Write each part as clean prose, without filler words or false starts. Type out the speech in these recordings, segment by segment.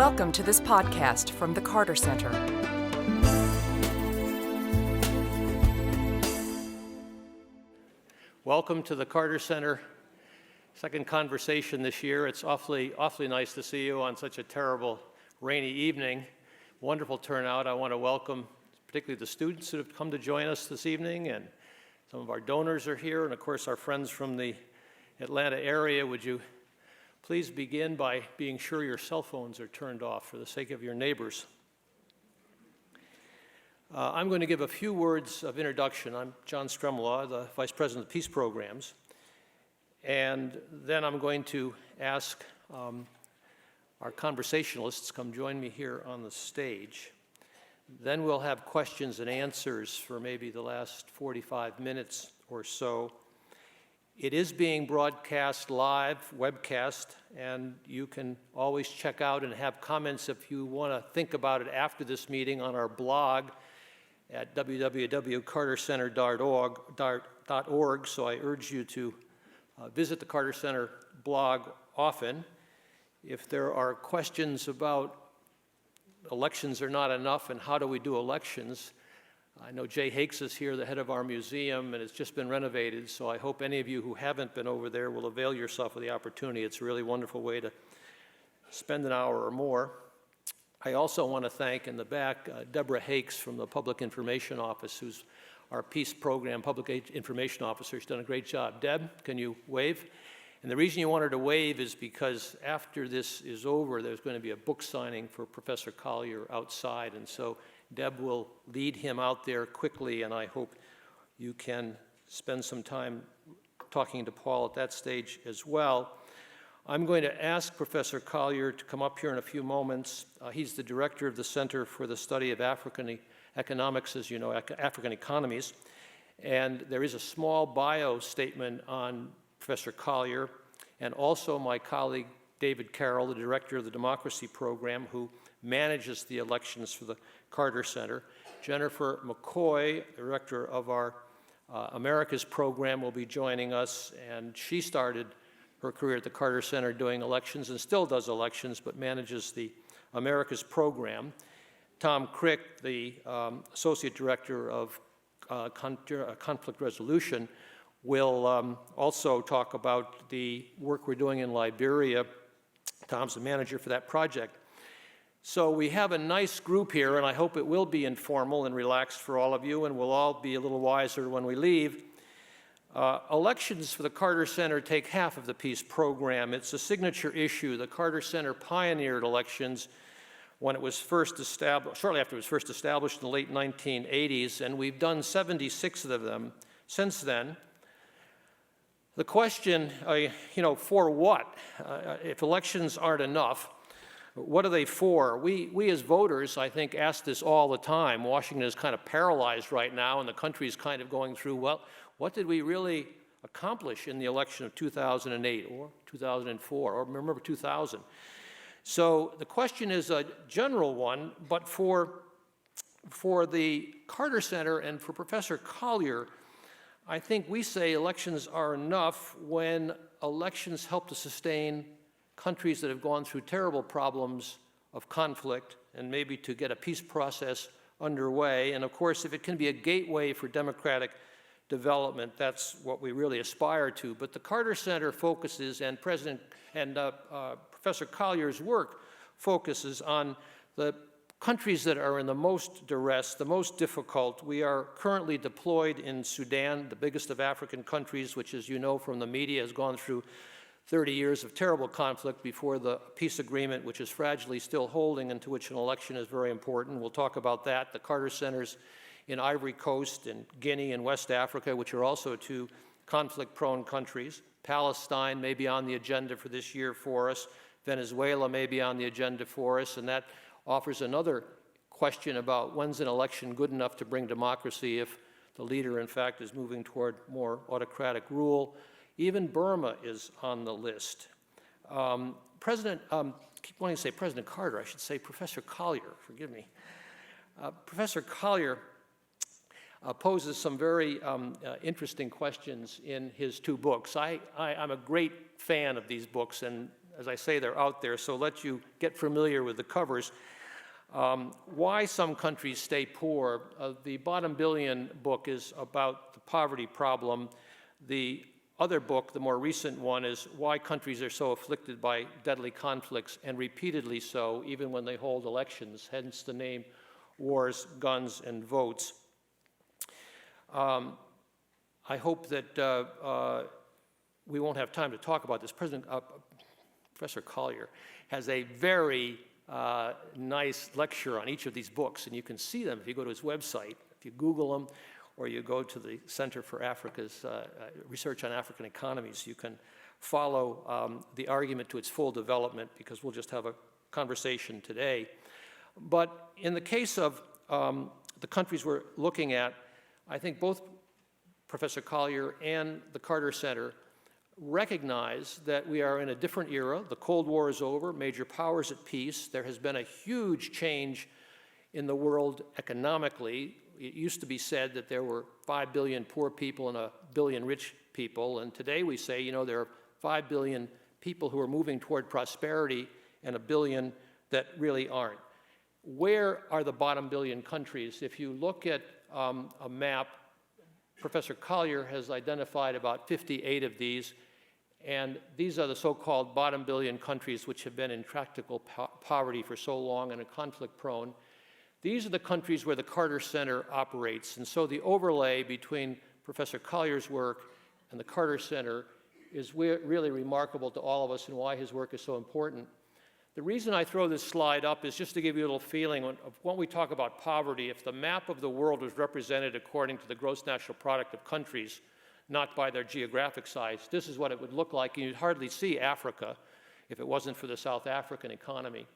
Welcome to this podcast from the Carter Center. Welcome to the Carter Center. Second conversation this year. It's awfully nice to see you on such a terrible rainy evening. Wonderful turnout. I want to welcome particularly the students who have come to join us this evening, and some of our donors are here, and of course our friends from the Atlanta area. Would you please begin by being sure your cell phones are turned off for the sake of your neighbors. I'm going to give a few words of introduction. I'm John Stremlau, the Vice President of Peace Programs, and then I'm going to ask our conversationalists come join me here on the stage. Then we'll have questions and answers for maybe the last 45 minutes or so. It is being broadcast live, webcast, and you can always check out and have comments if you want to think about it after this meeting on our blog at www.cartercenter.org. So I urge you to visit the Carter Center blog often. If there are questions about elections are not enough and how do we do elections, I know Jay Hakes is here, the head of our museum, and it's just been renovated, so I hope any of you who haven't been over there will avail yourself of the opportunity. It's a really wonderful way to spend an hour or more. I also want to thank in the back Deborah Hakes from the Public Information Office, who's our Peace Program Public Information Officer. She's done a great job. Deb, can you wave? And the reason you want her to wave is because after this is over, there's going to be a book signing for Professor Collier outside, and so Deb will lead him out there quickly, and I hope you can spend some time talking to Paul at that stage as well. I'm going to ask Professor Collier to come up here in a few moments. He's the director of the Center for the Study of African Economics, as you know, African economies, and there is a small bio statement on Professor Collier, and also my colleague David Carroll, the director of the Democracy Program, who manages the elections for the Carter Center. Jennifer McCoy, director of our Americas program, will be joining us, and she started her career at the Carter Center doing elections and still does elections, but manages the Americas program. Tom Crick, the associate director of conflict resolution, will also talk about the work we're doing in Liberia. Tom's the manager for that project. So we have a nice group here, and I hope it will be informal and relaxed for all of you, and we'll all be a little wiser when we leave. Elections for the Carter Center take half of the Peace Program. It's a signature issue. The Carter Center pioneered elections when it was first established, shortly after it was first established in the late 1980s, and we've done 76 of them since then. The question, for what? If elections aren't enough, what are they for? We as voters, I think, ask this all the time. Washington is kind of paralyzed right now, and the country is kind of going through, well, what did we really accomplish in the election of 2008 or 2004, or remember 2000? So the question is a general one, but for the Carter Center and for Professor Collier, I think we say elections are enough when elections help to sustain countries that have gone through terrible problems of conflict and maybe to get a peace process underway. And of course, if it can be a gateway for democratic development, that's what we really aspire to. But the Carter Center focuses, and Professor Collier's work focuses on the countries that are in the most duress, the most difficult. We are currently deployed in Sudan, the biggest of African countries, which, as you know from the media, has gone through 30 years of terrible conflict before the peace agreement, which is fragilely still holding and to which an election is very important. We'll talk about that. The Carter Centers in Ivory Coast and Guinea and West Africa, which are also two conflict-prone countries. Palestine may be on the agenda for this year for us. Venezuela may be on the agenda for us, and that offers another question about when's an election good enough to bring democracy if the leader, in fact, is moving toward more autocratic rule. Even Burma is on the list. Keep wanting to say President Carter, I should say Professor Collier, forgive me. Professor Collier poses some very interesting questions in his two books. I'm a great fan of these books, and as I say, they're out there, so let you get familiar with the covers. Why some countries stay poor. The Bottom Billion book is about the poverty problem. The other book, the more recent one, is why countries are so afflicted by deadly conflicts, and repeatedly so, even when they hold elections, hence the name Wars, Guns, and Votes. I hope that we won't have time to talk about this. Professor Collier has a very nice lecture on each of these books, and you can see them if you go to his website. If you Google them, or you go to the Center for Africa's Research on African Economies, you can follow the argument to its full development, because we'll just have a conversation today. But in the case of the countries we're looking at, I think both Professor Collier and the Carter Center recognize that we are in a different era. The Cold War is over, major powers at peace. There has been a huge change in the world economically. It used to be said that there were 5 billion poor people and 1 billion rich people, and today we say, you know, there are 5 billion people who are moving toward prosperity and 1 billion that really aren't. Where are the bottom billion countries? If you look at a map, Professor Collier has identified about 58 of these, and these are the so-called bottom billion countries which have been in intractable poverty for so long and are conflict-prone. These are the countries where the Carter Center operates, and so the overlay between Professor Collier's work and the Carter Center is really remarkable to all of us, and why his work is so important. The reason I throw this slide up is just to give you a little feeling of when we talk about poverty. If the map of the world was represented according to the gross national product of countries, not by their geographic size, this is what it would look like, and you'd hardly see Africa if it wasn't for the South African economy.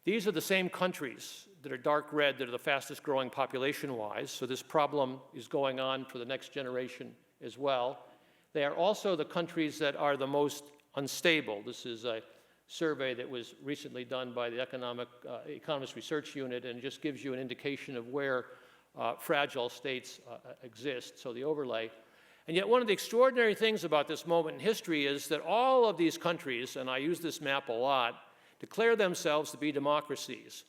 These are the same countries that are dark red that are the fastest growing population-wise, so this problem is going on for the next generation as well. They are also the countries that are the most unstable. This is a survey that was recently done by the Economist Research Unit, and just gives you an indication of where fragile states exist, so the overlay. And yet one of the extraordinary things about this moment in history is that all of these countries, and I use this map a lot, declare themselves to be democracies.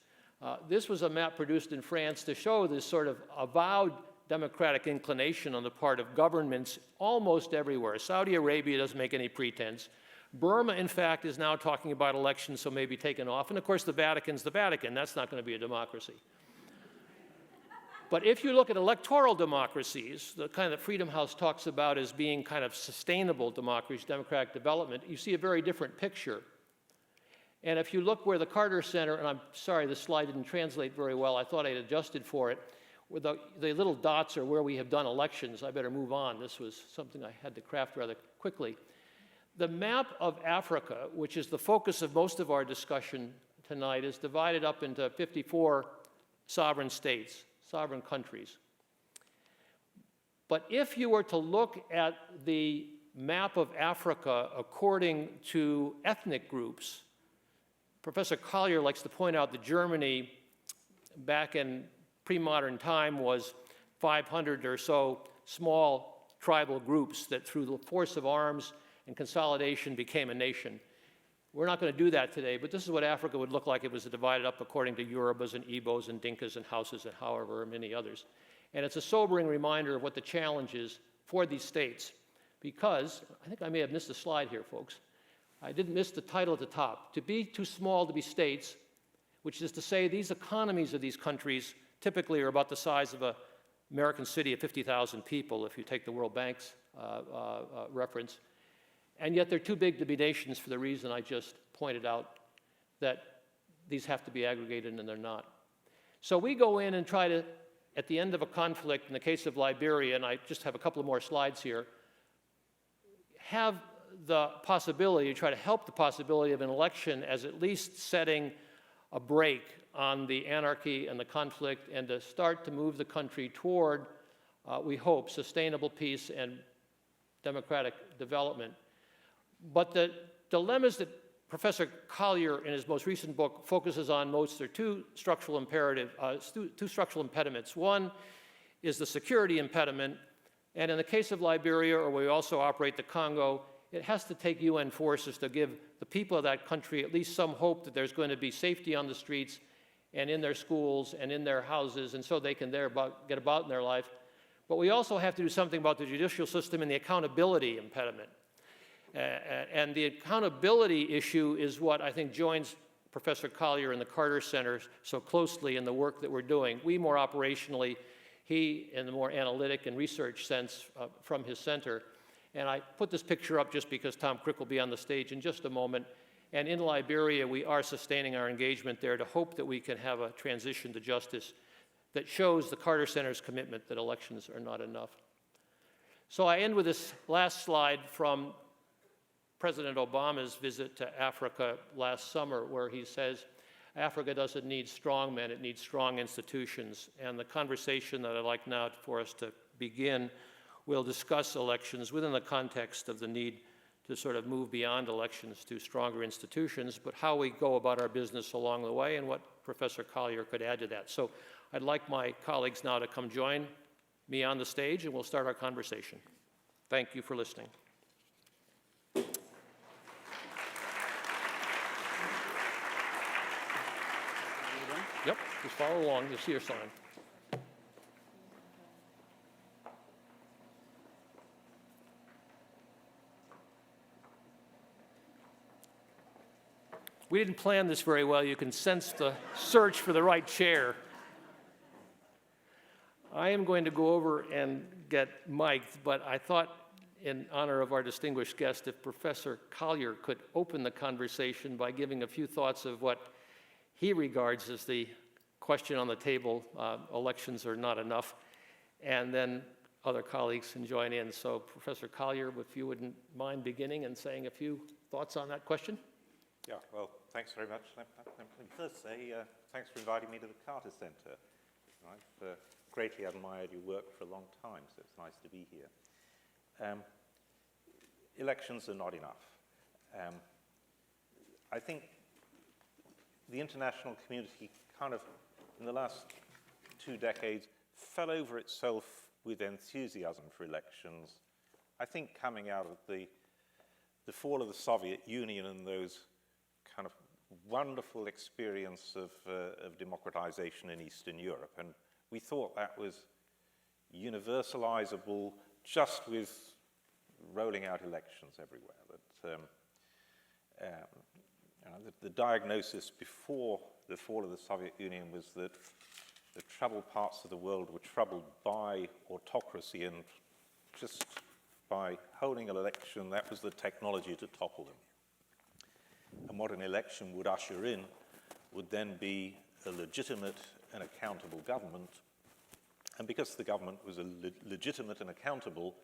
This was a map produced in France to show this sort of avowed democratic inclination on the part of governments almost everywhere. Saudi Arabia doesn't make any pretense. Burma, in fact, is now talking about elections, so maybe taken off. And of course, the Vatican's the Vatican. That's not going to be a democracy. But if you look at electoral democracies, the kind that Freedom House talks about as being kind of sustainable democracies, democratic development, you see a very different picture. And if you look where the Carter Center, and I'm sorry, this slide didn't translate very well. I thought I'd adjusted for it. Where the little dots are where we have done elections. I better move on. This was something I had to craft rather quickly. The map of Africa, which is the focus of most of our discussion tonight, is divided up into 54 sovereign states, sovereign countries. But if you were to look at the map of Africa according to ethnic groups, Professor Collier likes to point out that Germany, back in pre-modern time, was 500 or so small tribal groups that through the force of arms and consolidation became a nation. We're not going to do that today, but this is what Africa would look like if it was divided up according to Yorubas and Igbos and Dinkas and Hausas and however many others. And it's a sobering reminder of what the challenge is for these states, because I think I may have missed a slide here, folks. I didn't miss the title at the top. To be too small to be states, which is to say these economies of these countries typically are about the size of an American city of 50,000 people, if you take the World Bank's reference. And yet they're too big to be nations for the reason I just pointed out, that these have to be aggregated and they're not. So we go in and try to, at the end of a conflict, in the case of Liberia, and I just have a couple of more slides here, have the possibility, try to help the possibility of an election as at least setting a break on the anarchy and the conflict, and to start to move the country toward, we hope, sustainable peace and democratic development. But the dilemmas that Professor Collier, in his most recent book, focuses on most are two structural impediments. One is the security impediment, and in the case of Liberia, or we also operate the Congo, it has to take UN forces to give the people of that country at least some hope that there's going to be safety on the streets and in their schools and in their houses, and so they can get about in their life. But we also have to do something about the judicial system and the accountability impediment. And the accountability issue is what I think joins Professor Collier and the Carter Center so closely in the work that we're doing. We more operationally, he in the more analytic and research sense from his center. And I put this picture up just because Tom Crick will be on the stage in just a moment. And in Liberia, we are sustaining our engagement there to hope that we can have a transition to justice that shows the Carter Center's commitment that elections are not enough. So I end with this last slide from President Obama's visit to Africa last summer, where he says, Africa doesn't need strong men, it needs strong institutions. And the conversation that I'd like now for us to begin will discuss elections within the context of the need to sort of move beyond elections to stronger institutions, but how we go about our business along the way and what Professor Collier could add to that. So I'd like my colleagues now to come join me on the stage and we'll start our conversation. Thank you for listening. Yep, just follow along, you'll see your sign. We didn't plan this very well. You can sense the search for the right chair. I am going to go over and get mic'd, but I thought in honor of our distinguished guest, if Professor Collier could open the conversation by giving a few thoughts of what he regards as the question on the table, elections are not enough, and then other colleagues can join in. So Professor Collier, if you wouldn't mind beginning and saying a few thoughts on that question. Yeah, well, thanks very much. Let me first say thanks for inviting me to the Carter Center. I've greatly admired your work for a long time, so it's nice to be here. Elections are not enough. I think the international community kind of, in the last 2 decades, fell over itself with enthusiasm for elections. I think coming out of the fall of the Soviet Union and those kind of wonderful experience of democratization in Eastern Europe, and we thought that was universalizable just with rolling out elections everywhere. That the diagnosis before the fall of the Soviet Union was that the troubled parts of the world were troubled by autocracy, and just by holding an election, that was the technology to topple them. And what an election would usher in would then be a legitimate and accountable government. And because the government was legitimate and accountable,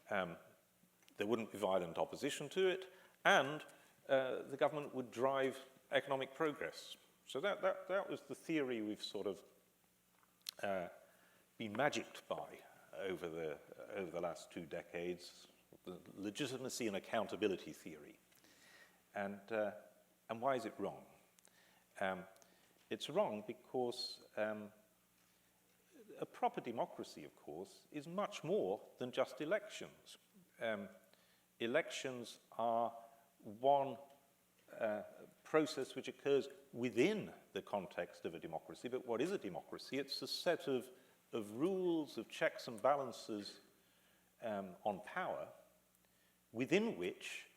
there wouldn't be violent opposition to it, and the government would drive economic progress. So that was the theory we've sort of been magicked by over the last 2 decades, the legitimacy and accountability theory. And why is it wrong? It's wrong because a proper democracy, of course, is much more than just elections. Elections are one process which occurs within the context of a democracy. But what is a democracy? It's a set of rules, of checks and balances on power, within which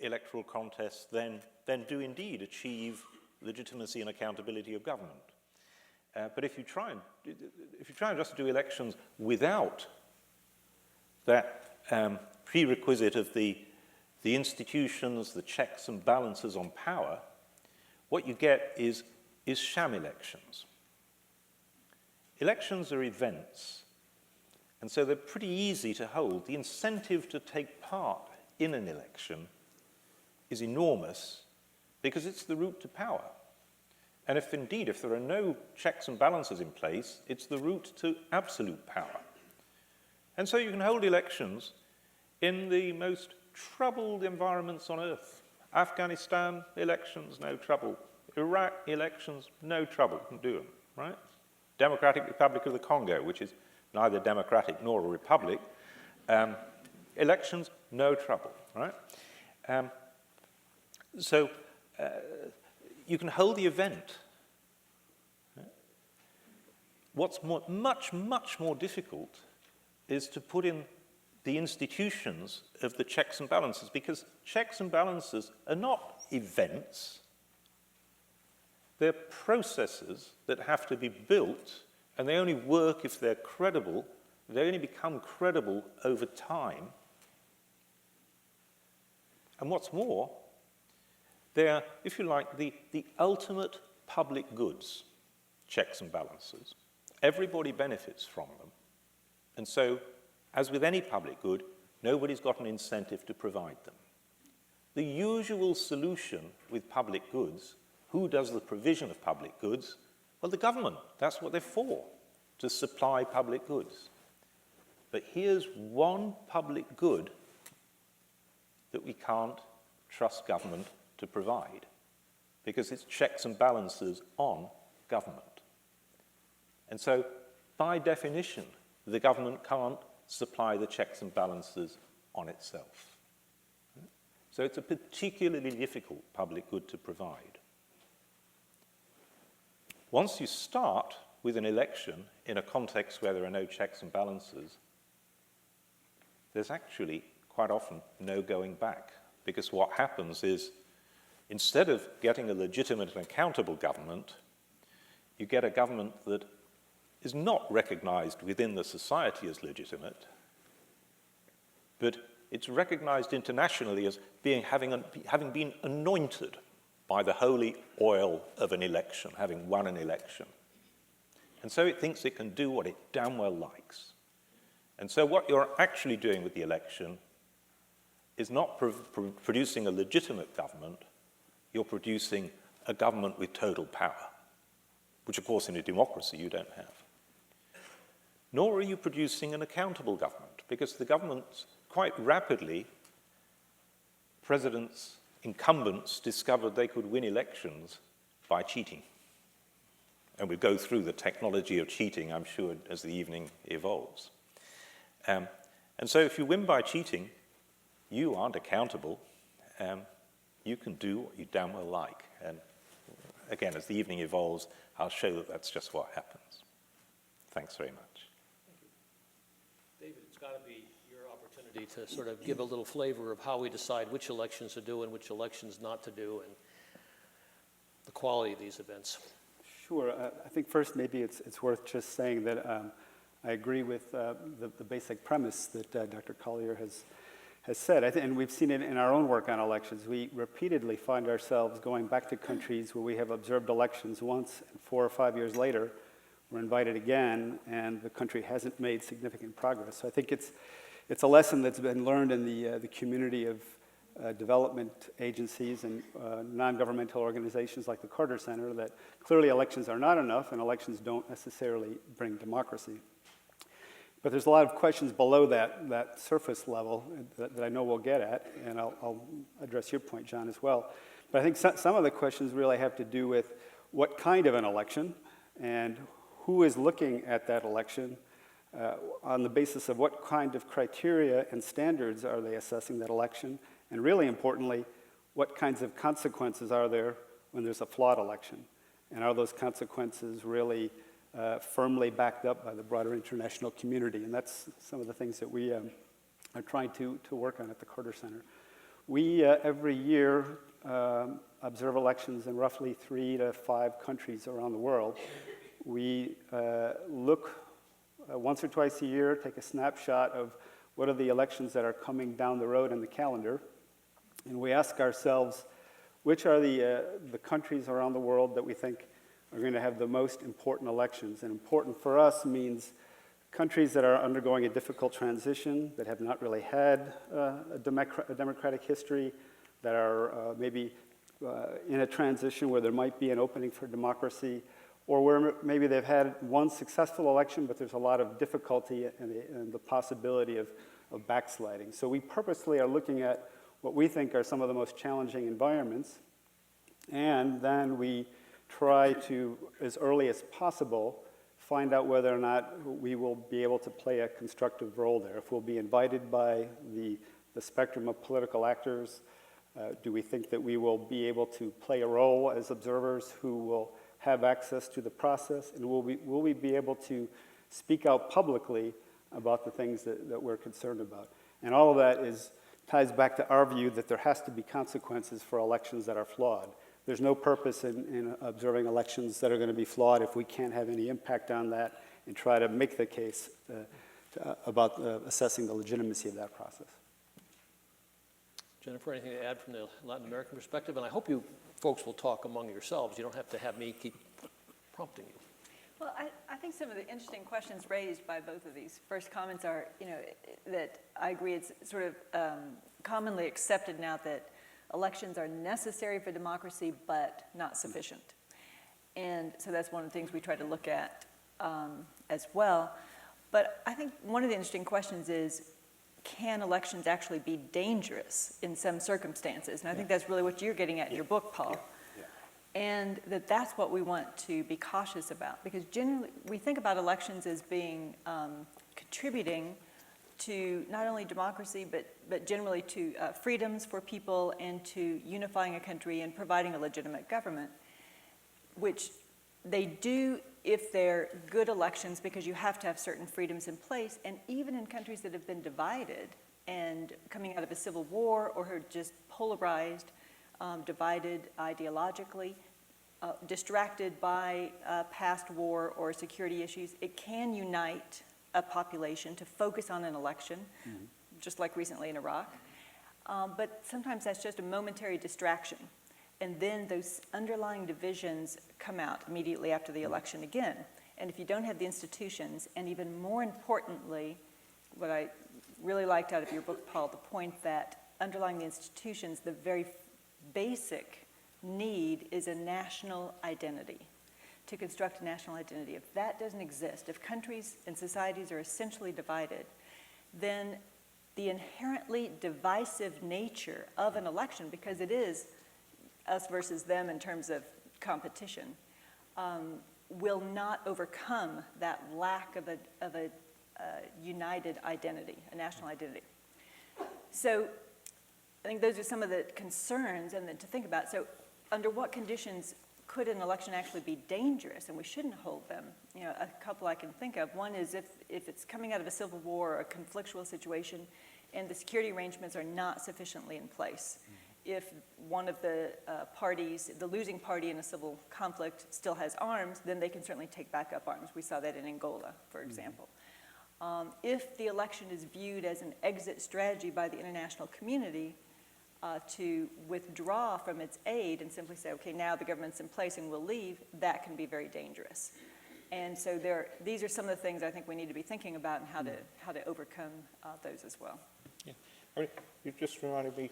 electoral contests then do indeed achieve legitimacy and accountability of government. But if you try and just do elections without that prerequisite of the institutions, the checks and balances on power, what you get is sham elections. Elections are events, and so they're pretty easy to hold. The incentive to take part in an election is enormous because it's the route to power. And if there are no checks and balances in place, it's the route to absolute power. And so you can hold elections in the most troubled environments on earth. Afghanistan, elections, no trouble. Iraq, elections, no trouble, can do them, right? Democratic Republic of the Congo, which is neither democratic nor a republic, Elections, no trouble, right? So you can hold the event. What's much more difficult is to put in the institutions of the checks and balances, because checks and balances are not events. They're processes that have to be built, and they only work if they're credible. They only become credible over time. And what's more, they're, if you like, the ultimate public goods, checks and balances. Everybody benefits from them. And so, as with any public good, nobody's got an incentive to provide them. The usual solution with public goods, who does the provision of public goods? Well, the government. That's what they're for, to supply public goods. But here's one public good that we can't trust government to provide, because it's checks and balances on government. And so, by definition, the government can't supply the checks and balances on itself. So it's a particularly difficult public good to provide. Once you start with an election in a context where there are no checks and balances, there's actually quite often no going back, because what happens is, instead of getting a legitimate and accountable government, you get a government that is not recognized within the society as legitimate, but it's recognized internationally as having been anointed by the holy oil of an election, having won an election. And so it thinks it can do what it damn well likes. And so what you're actually doing with the election is not producing a legitimate government, you're producing a government with total power, which of course in a democracy you don't have. Nor are you producing an accountable government, because the governments, quite rapidly, presidents, incumbents discovered they could win elections by cheating. And we'll go through the technology of cheating, I'm sure, as the evening evolves. And so if you win by cheating, you aren't accountable. You can do what you damn well like. And again, as the evening evolves, I'll show that that's just what happens. Thanks very much. David, it's got to be your opportunity to sort of give a little flavor of how we decide which elections to do and which elections not to do, and the quality of these events. Sure. I think first maybe it's worth just saying that I agree with the basic premise that Dr. Collier has said, and we've seen it in our own work on elections. We repeatedly find ourselves going back to countries where we have observed elections once, and 4 or 5 years later, we're invited again, and the country hasn't made significant progress. So I think it's a lesson that's been learned in the community of development agencies and non-governmental organizations like the Carter Center, that clearly elections are not enough, and elections don't necessarily bring democracy. But there's a lot of questions below that surface level that I know we'll get at, and I'll address your point, John, as well. But I think some of the questions really have to do with what kind of an election, and who is looking at that election, on the basis of what kind of criteria and standards are they assessing that election, and really importantly, what kinds of consequences are there when there's a flawed election, and are those consequences really firmly backed up by the broader international community? And that's some of the things that we are trying to work on at the Carter Center. We, every year, observe elections in roughly 3 to 5 countries around the world. We look once or twice a year, take a snapshot of what are the elections that are coming down the road in the calendar, and we ask ourselves, which are the countries around the world that we think are going to have the most important elections? And important for us means countries that are undergoing a difficult transition, that have not really had a democratic history, that are maybe in a transition where there might be an opening for democracy, or where maybe they've had one successful election, but there's a lot of difficulty and the possibility of backsliding. So we purposely are looking at what we think are some of the most challenging environments, and then we try to, as early as possible, find out whether or not we will be able to play a constructive role there. If we'll be invited by the spectrum of political actors, do we think that we will be able to play a role as observers who will have access to the process? And will we be able to speak out publicly about the things that we're concerned about? And all of that ties back to our view that there has to be consequences for elections that are flawed. There's no purpose in observing elections that are going to be flawed if we can't have any impact on that and try to make the case about assessing the legitimacy of that process. Jennifer, anything to add from the Latin American perspective? And I hope you folks will talk among yourselves. You don't have to have me keep prompting you. Well, I think some of the interesting questions raised by both of these first comments are, that I agree it's sort of commonly accepted now that elections are necessary for democracy, but not sufficient. And so that's one of the things we try to look at as well. But I think one of the interesting questions is, can elections actually be dangerous in some circumstances? And I think that's really what you're getting at in your book, Paul. And that's what we want to be cautious about, because generally we think about elections as being contributing to not only democracy, but generally to freedoms for people and to unifying a country and providing a legitimate government, which they do if they're good elections, because you have to have certain freedoms in place. And even in countries that have been divided and coming out of a civil war or are just polarized, divided ideologically, distracted by past war or security issues, it can unite a population to focus on an election, just like recently in Iraq. But sometimes that's just a momentary distraction. And then those underlying divisions come out immediately after the election again. And if you don't have the institutions, and even more importantly, what I really liked out of your book, Paul, the point that underlying the institutions, the very basic need is a national identity, to construct a national identity. If that doesn't exist, if countries and societies are essentially divided, then the inherently divisive nature of an election, because it is us versus them in terms of competition, will not overcome that lack of a united identity, a national identity. So I think those are some of the concerns and then to think about. So under what conditions could an election actually be dangerous, and we shouldn't hold them? A couple I can think of. One is if it's coming out of a civil war or a conflictual situation and the security arrangements are not sufficiently in place. If one of the parties, the losing party in a civil conflict, still has arms, then they can certainly take back up arms. We saw that in Angola, for example. If the election is viewed as an exit strategy by the international community to withdraw from its aid and simply say, okay, now the government's in place and we'll leave, that can be very dangerous. And so these are some of the things I think we need to be thinking about and how to overcome those as well. Yeah. I mean, you just reminded me,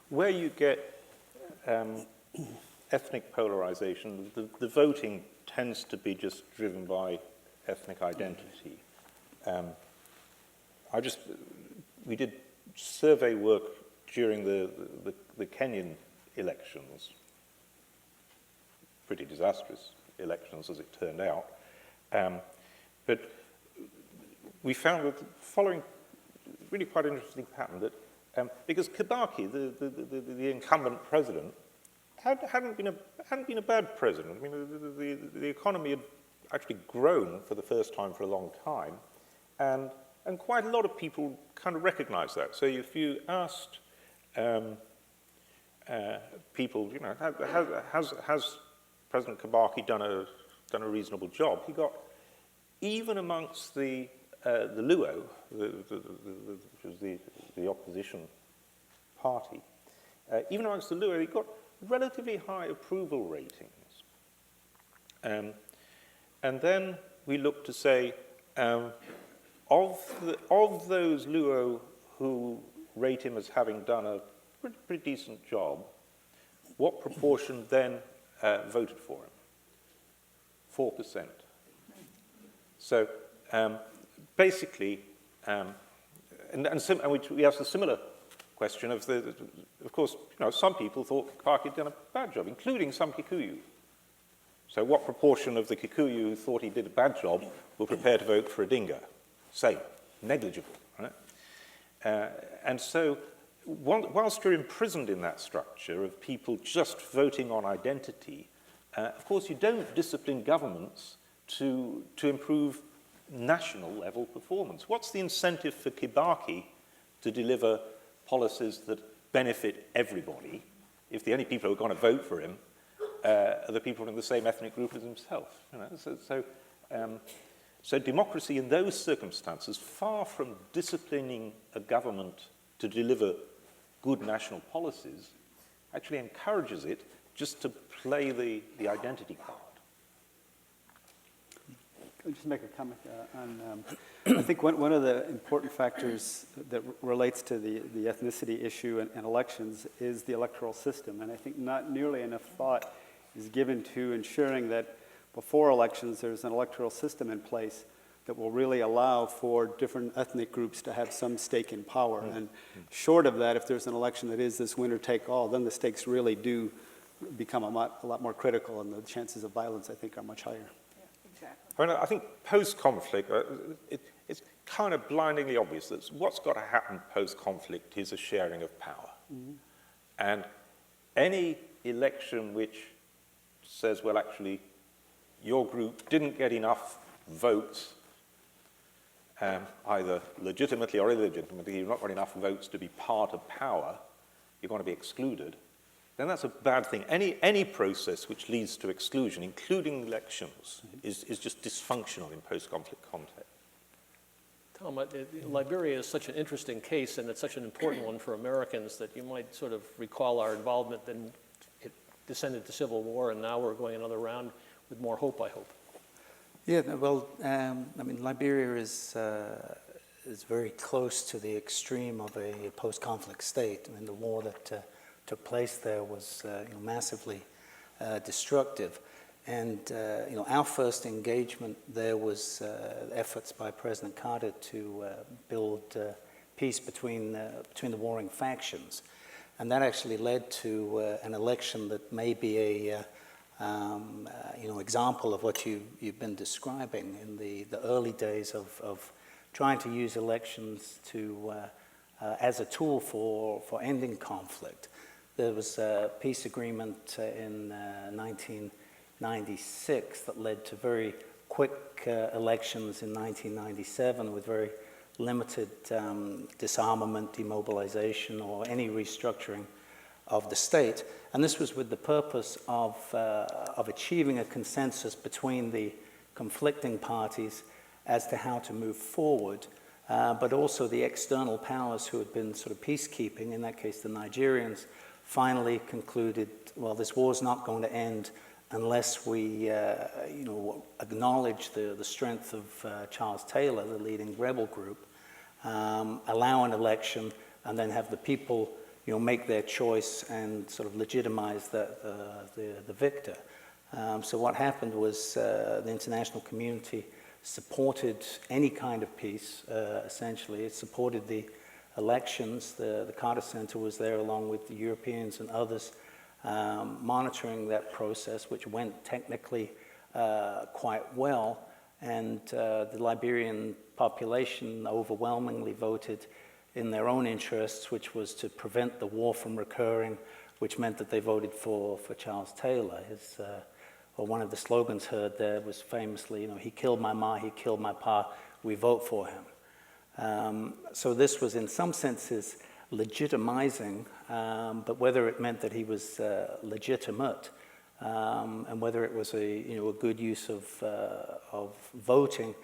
where you get ethnic polarization, the voting tends to be just driven by ethnic identity. We did survey work during the Kenyan elections, pretty disastrous elections as it turned out. But we found that the following really quite interesting pattern, that because Kibaki, the incumbent president, hadn't been a bad president. I mean, the economy had actually grown for the first time for a long time, and quite a lot of people kind of recognized that. So if you asked people, has President Kibaki done a reasonable job? He got, even amongst the Luo, which was the opposition party, even amongst the Luo, he got relatively high approval ratings. And then we looked to say, of those Luo who rate him as having done a pretty decent job, what proportion then voted for him? 4%. So basically, and we asked a similar question of course, some people thought Kibaki had done a bad job, including some Kikuyu. So what proportion of the Kikuyu who thought he did a bad job were prepared to vote for Odinga? Same, negligible, right? And so whilst you're imprisoned in that structure of people just voting on identity, of course you don't discipline governments to improve national level performance. What's the incentive for Kibaki to deliver policies that benefit everybody if the only people who are going to vote for him are the people from the same ethnic group as himself? You know, so democracy in those circumstances, far from disciplining a government to deliver good national policies, actually encourages it just to play the identity card. Can I just make a comment on, I think one of the important factors that relates to the ethnicity issue and elections is the electoral system. And I think not nearly enough thought is given to ensuring that before elections there's an electoral system in place that will really allow for different ethnic groups to have some stake in power. And short of that, if there's an election that is this winner-take-all, then the stakes really do become a lot more critical, and the chances of violence, I think, are much higher. I mean, I think post-conflict, it's kind of blindingly obvious that what's got to happen post-conflict is a sharing of power. Mm-hmm. And any election which says, well, actually, your group didn't get enough votes, either legitimately or illegitimately, you've not got enough votes to be part of power, you're going to be excluded, then that's a bad thing. Any process which leads to exclusion, including elections, is just dysfunctional in post-conflict context. Tom, Liberia is such an interesting case, and it's such an important one for Americans that you might sort of recall our involvement. Then it descended to civil war, and now we're going another round with more hope, I hope. Yeah, well, I mean, Liberia is very close to the extreme of a post-conflict state. I mean, the war that took place there was massively destructive. And our first engagement there was efforts by President Carter to build peace between the warring factions. And that actually led to an election that may be a example of what you've been describing in the early days of trying to use elections to as a tool for ending conflict. There was a peace agreement in 1996 that led to very quick elections in 1997 with very limited disarmament, demobilization, or any restructuring of the state. And this was with the purpose of achieving a consensus between the conflicting parties as to how to move forward, but also the external powers who had been sort of peacekeeping, in that case the Nigerians, finally concluded, well, this war's not going to end unless we acknowledge the strength of Charles Taylor, the leading rebel group, allow an election, and then have the people make their choice and sort of legitimize the victor. So what happened was the international community supported any kind of peace, essentially. It supported the elections. The Carter Center was there along with the Europeans and others, monitoring that process, which went technically quite well. And the Liberian population overwhelmingly voted in their own interests, which was to prevent the war from recurring, which meant that they voted for Charles Taylor. One of the slogans heard there was famously, he killed my ma, he killed my pa, we vote for him. So this was in some senses legitimizing, but whether it meant that he was legitimate and whether it was a good use of voting,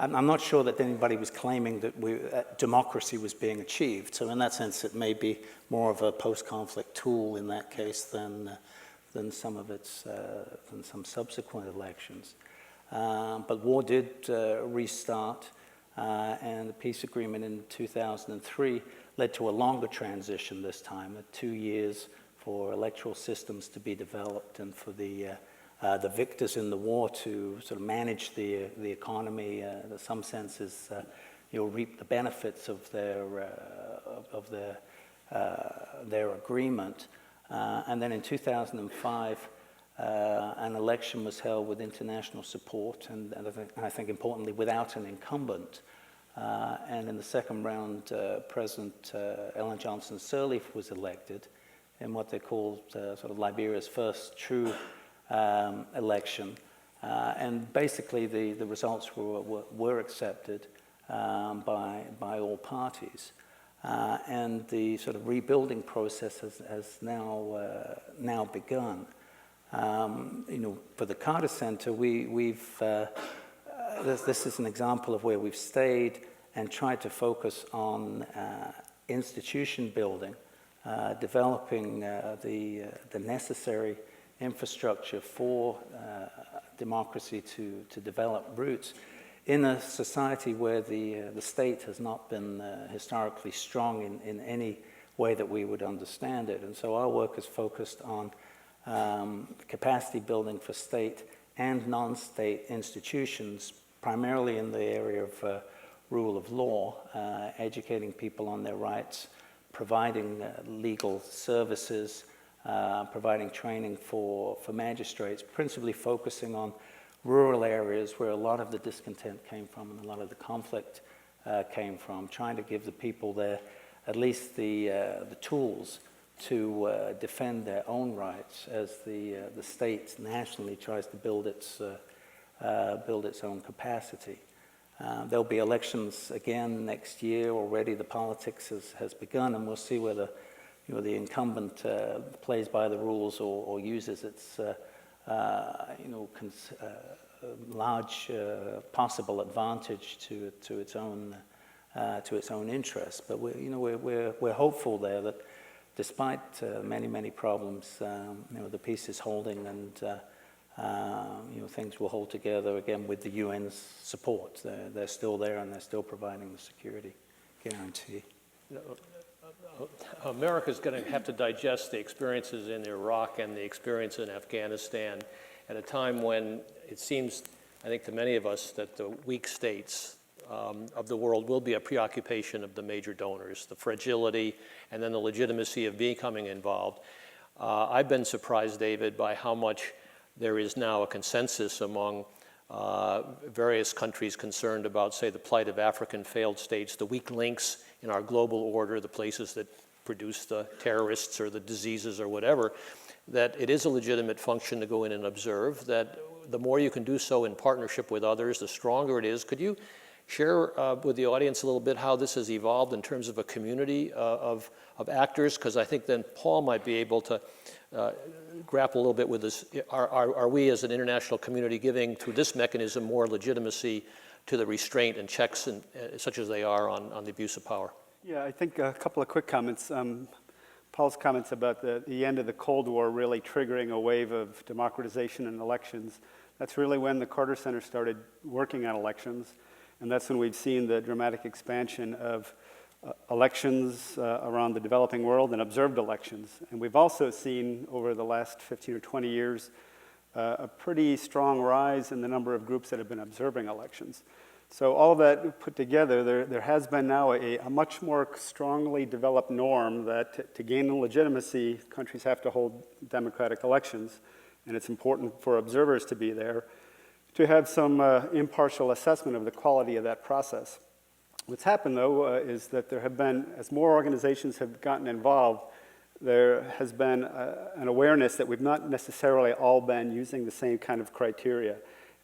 I'm not sure that anybody was claiming that democracy was being achieved. So in that sense, it may be more of a post-conflict tool in that case than some of than some subsequent elections. But war did restart, and the peace agreement in 2003 led to a longer transition this time, 2 years for electoral systems to be developed and for the victors in the war to sort of manage the economy, in some senses, reap the benefits of their agreement. And then in 2005, an election was held with international support, and I think importantly without an incumbent. And in the second round, President Ellen Johnson Sirleaf was elected in what they called sort of Liberia's first true election. And basically the results were accepted by all parties. And the sort of rebuilding process has now begun. For the Carter Center, this is an example of where we've stayed and tried to focus on institution building, developing the necessary infrastructure for democracy to develop roots in a society where the state has not been historically strong in any way that we would understand it. And so our work is focused on capacity building for state and non-state institutions, primarily in the area of rule of law, educating people on their rights, providing legal services, providing training for magistrates, principally focusing on rural areas where a lot of the discontent came from and a lot of the conflict came from, trying to give the people there at least the tools to defend their own rights as the state nationally tries to build its own capacity. There'll be elections again next year. Already the politics has begun, and we'll see whether the incumbent plays by the rules or uses its large possible advantage to its own interests. But we're hopeful there that despite many problems, the peace is holding, and things will hold together again with the UN's support. They're still there, and they're still providing the security guarantee. America's going to have to digest the experiences in Iraq and the experience in Afghanistan at a time when it seems, I think to many of us, that the weak states of the world will be a preoccupation of the major donors, the fragility and then the legitimacy of becoming involved. I've been surprised, David, by how much there is now a consensus among various countries concerned about, say, the plight of African failed states, the weak links in our global order, the places that produce the terrorists or the diseases or whatever, that it is a legitimate function to go in and observe, that the more you can do so in partnership with others, the stronger it is. Could you share with the audience a little bit how this has evolved in terms of a community of actors? Because I think then Paul might be able to grapple a little bit with this. Are we as an international community giving through this mechanism more legitimacy to the restraint and checks such as they are on the abuse of power? Yeah, I think a couple of quick comments. Paul's comments about the end of the Cold War really triggering a wave of democratization and elections. That's really when the Carter Center started working on elections, and that's when we've seen the dramatic expansion of elections around the developing world and observed elections. And we've also seen over the last 15 or 20 years a pretty strong rise in the number of groups that have been observing elections. So all that put together, there has been now a much more strongly developed norm that to gain legitimacy, countries have to hold democratic elections, and it's important for observers to be there, to have some impartial assessment of the quality of that process. What's happened, though, is that there have been, as more organizations have gotten involved, there has been an awareness that we've not necessarily all been using the same kind of criteria.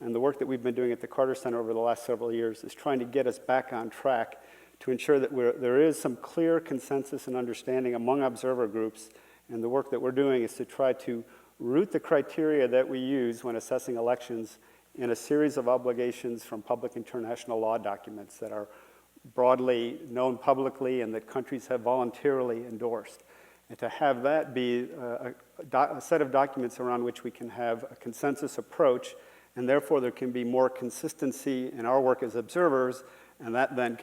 And the work that we've been doing at the Carter Center over the last several years is trying to get us back on track to ensure that there is some clear consensus and understanding among observer groups. And the work that we're doing is to try to root the criteria that we use when assessing elections in a series of obligations from public international law documents that are broadly known publicly and that countries have voluntarily endorsed. And to have that be a set of documents around which we can have a consensus approach, and therefore there can be more consistency in our work as observers, and that then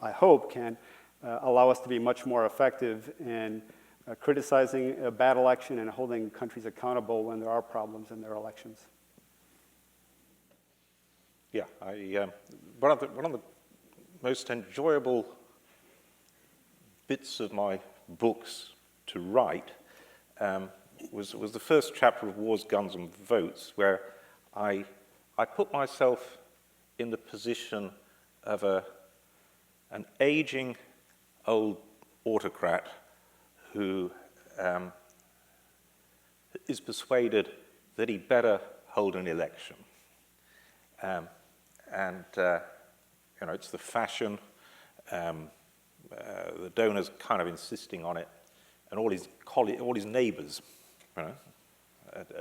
I hope can allow us to be much more effective in criticizing a bad election and holding countries accountable when there are problems in their elections. Yeah, one of the most enjoyable bits of my books to write was the first chapter of Wars, Guns and Votes, where I put myself in the position of an aging old autocrat who is persuaded that he'd better hold an election. It's the fashion, the donors kind of insisting on it, and all his neighbors, are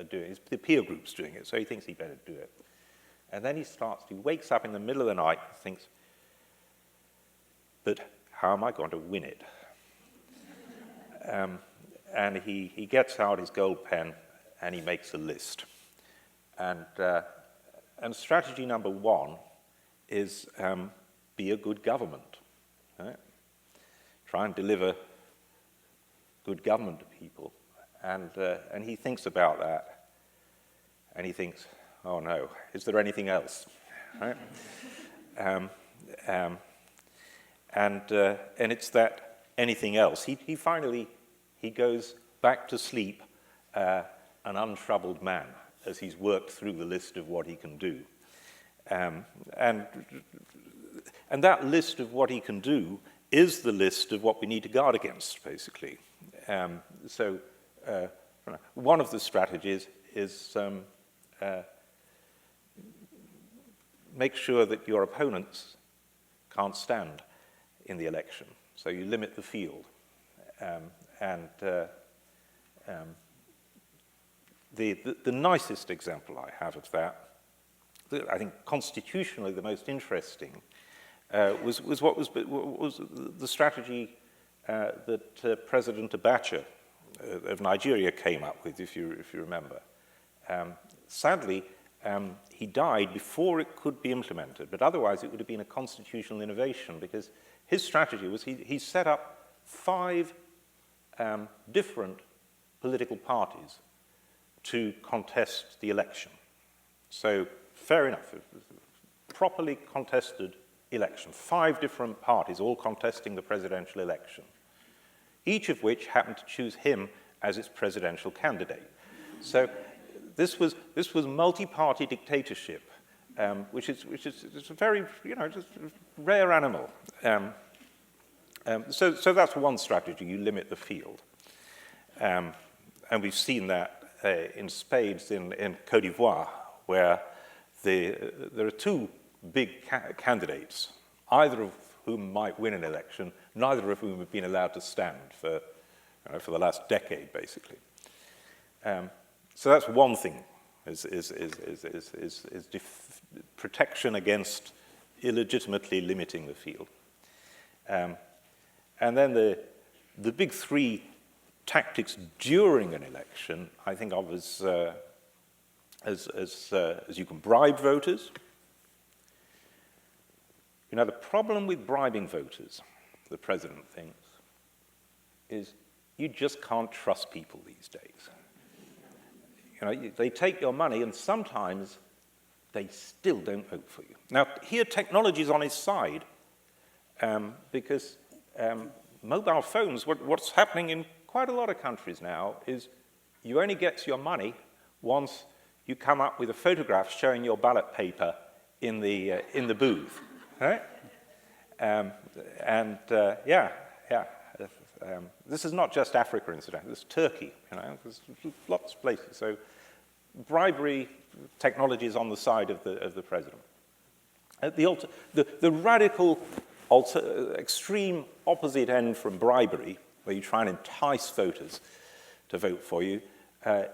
doing it. The peer group's doing it, so he thinks he better do it. And then he wakes up in the middle of the night and thinks, but how am I going to win it? And he gets out his gold pen and he makes a list. And strategy number one is be a good government. Right? Try and deliver good government to people. And he thinks about that. And he thinks, oh no, is there anything else? Right? And it's that anything else. He finally goes back to sleep an untroubled man as he's worked through the list of what he can do. And that list of what he can do is the list of what we need to guard against, basically. So one of the strategies is make sure that your opponents can't stand in the election. So you limit the field. The nicest example I have of that, I think constitutionally the most interesting, was the strategy that President Abacha of Nigeria came up with, if you remember. Sadly, he died before it could be implemented, but otherwise it would have been a constitutional innovation, because his strategy was he set up 5 different political parties to contest the election. So, fair enough, it was a properly contested election. 5 different parties all contesting the presidential election, each of which happened to choose him as its presidential candidate. So this was multi-party dictatorship, which is a very just rare animal. So that's one strategy. You limit the field, and we've seen that in spades in Côte d'Ivoire, where there are 2 big candidates, either of whom might win an election, neither of whom have been allowed to stand for the last decade, basically. So that's one thing: is protection against illegitimately limiting the field. And then the big 3 tactics during an election, I think of as you can bribe voters. The problem with bribing voters, the president thinks, is you just can't trust people these days. They take your money and sometimes they still don't vote for you. Now, here technology is on his side, because mobile phones, what's happening in quite a lot of countries now is you only get your money once you come up with a photograph showing your ballot paper in the booth, right? This is not just Africa, incidentally. It's Turkey. There's lots of places. So bribery technology is on the side of the president. The radical, extreme opposite end from bribery, where you try and entice voters to vote for you,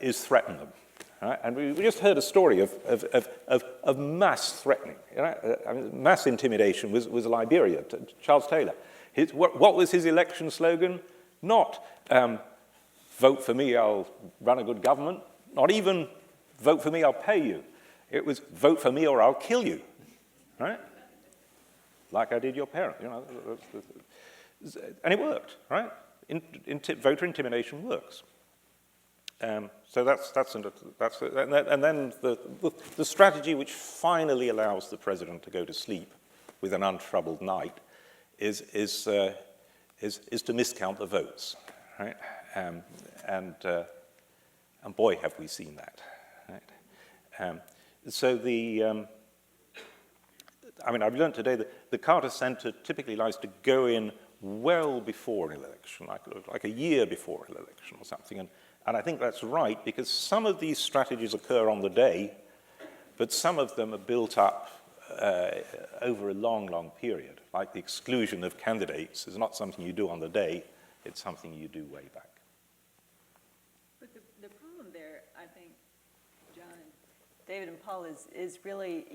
is threaten them. Right? And we just heard a story of mass threatening. Mass intimidation was Liberia. Charles Taylor. What was his election slogan? Not vote for me, I'll run a good government. Not even vote for me, I'll pay you. It was vote for me or I'll kill you. Right? Like I did your parent. And it worked. Right? Voter intimidation works. So that's and then the strategy which finally allows the president to go to sleep with an untroubled night is to miscount the votes, right? And boy, have we seen that. Right? So I've learned today that the Carter Center typically likes to go in well before an election, like a year before an election or something. And I think that's right, because some of these strategies occur on the day, but some of them are built up over a long, long period. Like the exclusion of candidates is not something you do on the day, it's something you do way back. But the problem there, I think, John and David and Paul, is really,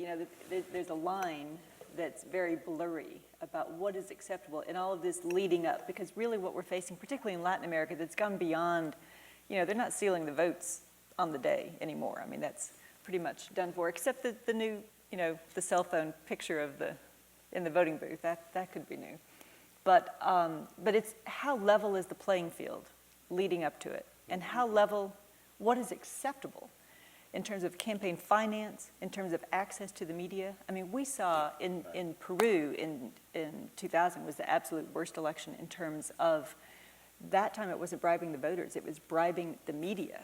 there's a line that's very blurry about what is acceptable in all of this leading up, because really what we're facing, particularly in Latin America, that's gone beyond, they're not sealing the votes on the day anymore. I mean, that's pretty much done for, except the new, the cell phone picture in the voting booth, that could be new. But it's how level is the playing field leading up to it, and how level, what is acceptable in terms of campaign finance, in terms of access to the media. I mean, we saw in Peru in 2000 was the absolute worst election in terms of, that time it wasn't bribing the voters, it was bribing the media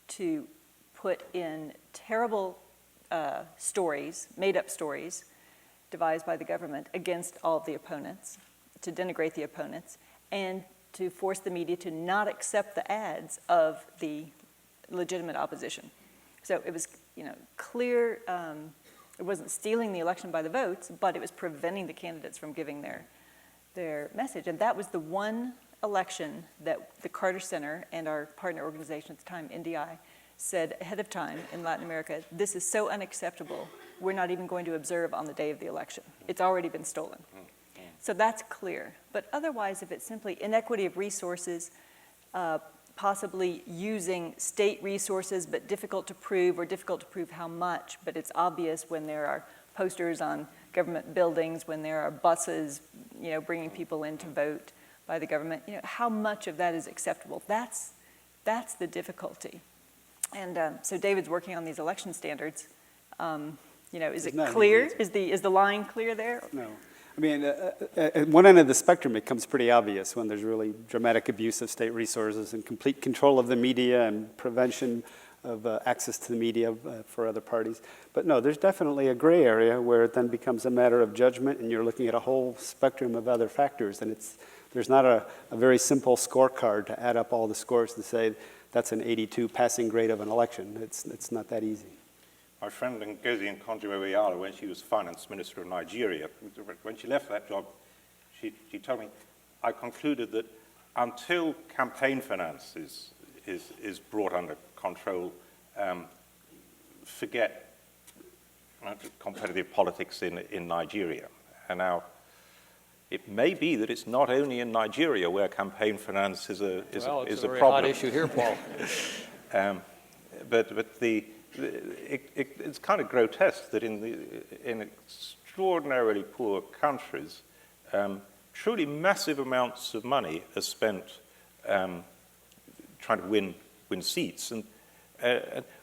to put in terrible stories, made-up stories, devised by the government against all of the opponents, to denigrate the opponents, and to force the media to not accept the ads of the legitimate opposition. So it was, clear, it wasn't stealing the election by the votes, but it was preventing the candidates from giving their message. And that was the one election that the Carter Center and our partner organization at the time, NDI, said ahead of time in Latin America, this is so unacceptable, we're not even going to observe on the day of the election. It's already been stolen. So that's clear. But otherwise, if it's simply inequity of resources, possibly using state resources but difficult to prove, or difficult to prove how much, but it's obvious when there are posters on government buildings, when there are buses, bringing people in to vote by the government, how much of that is acceptable? That's the difficulty. And so David's working on these election standards. Is it clear? Is the line clear there? No. I mean, at one end of the spectrum, it becomes pretty obvious when there's really dramatic abuse of state resources and complete control of the media and prevention of access to the media for other parties. But no, there's definitely a gray area where it then becomes a matter of judgment, and you're looking at a whole spectrum of other factors. And there's not a very simple scorecard to add up all the scores to say that's an 82 passing grade of an election. It's not that easy. My friend Ngozi Okonjo-Iweala, when she was finance minister of Nigeria, when she left that job, she told me, I concluded that until campaign finance is brought under control, forget competitive politics in Nigeria. And now, it may be that it's not only in Nigeria where campaign finance is a problem. It's a very hot issue here, Paul. But it's kind of grotesque that in extraordinarily poor countries, truly massive amounts of money are spent trying to win seats. And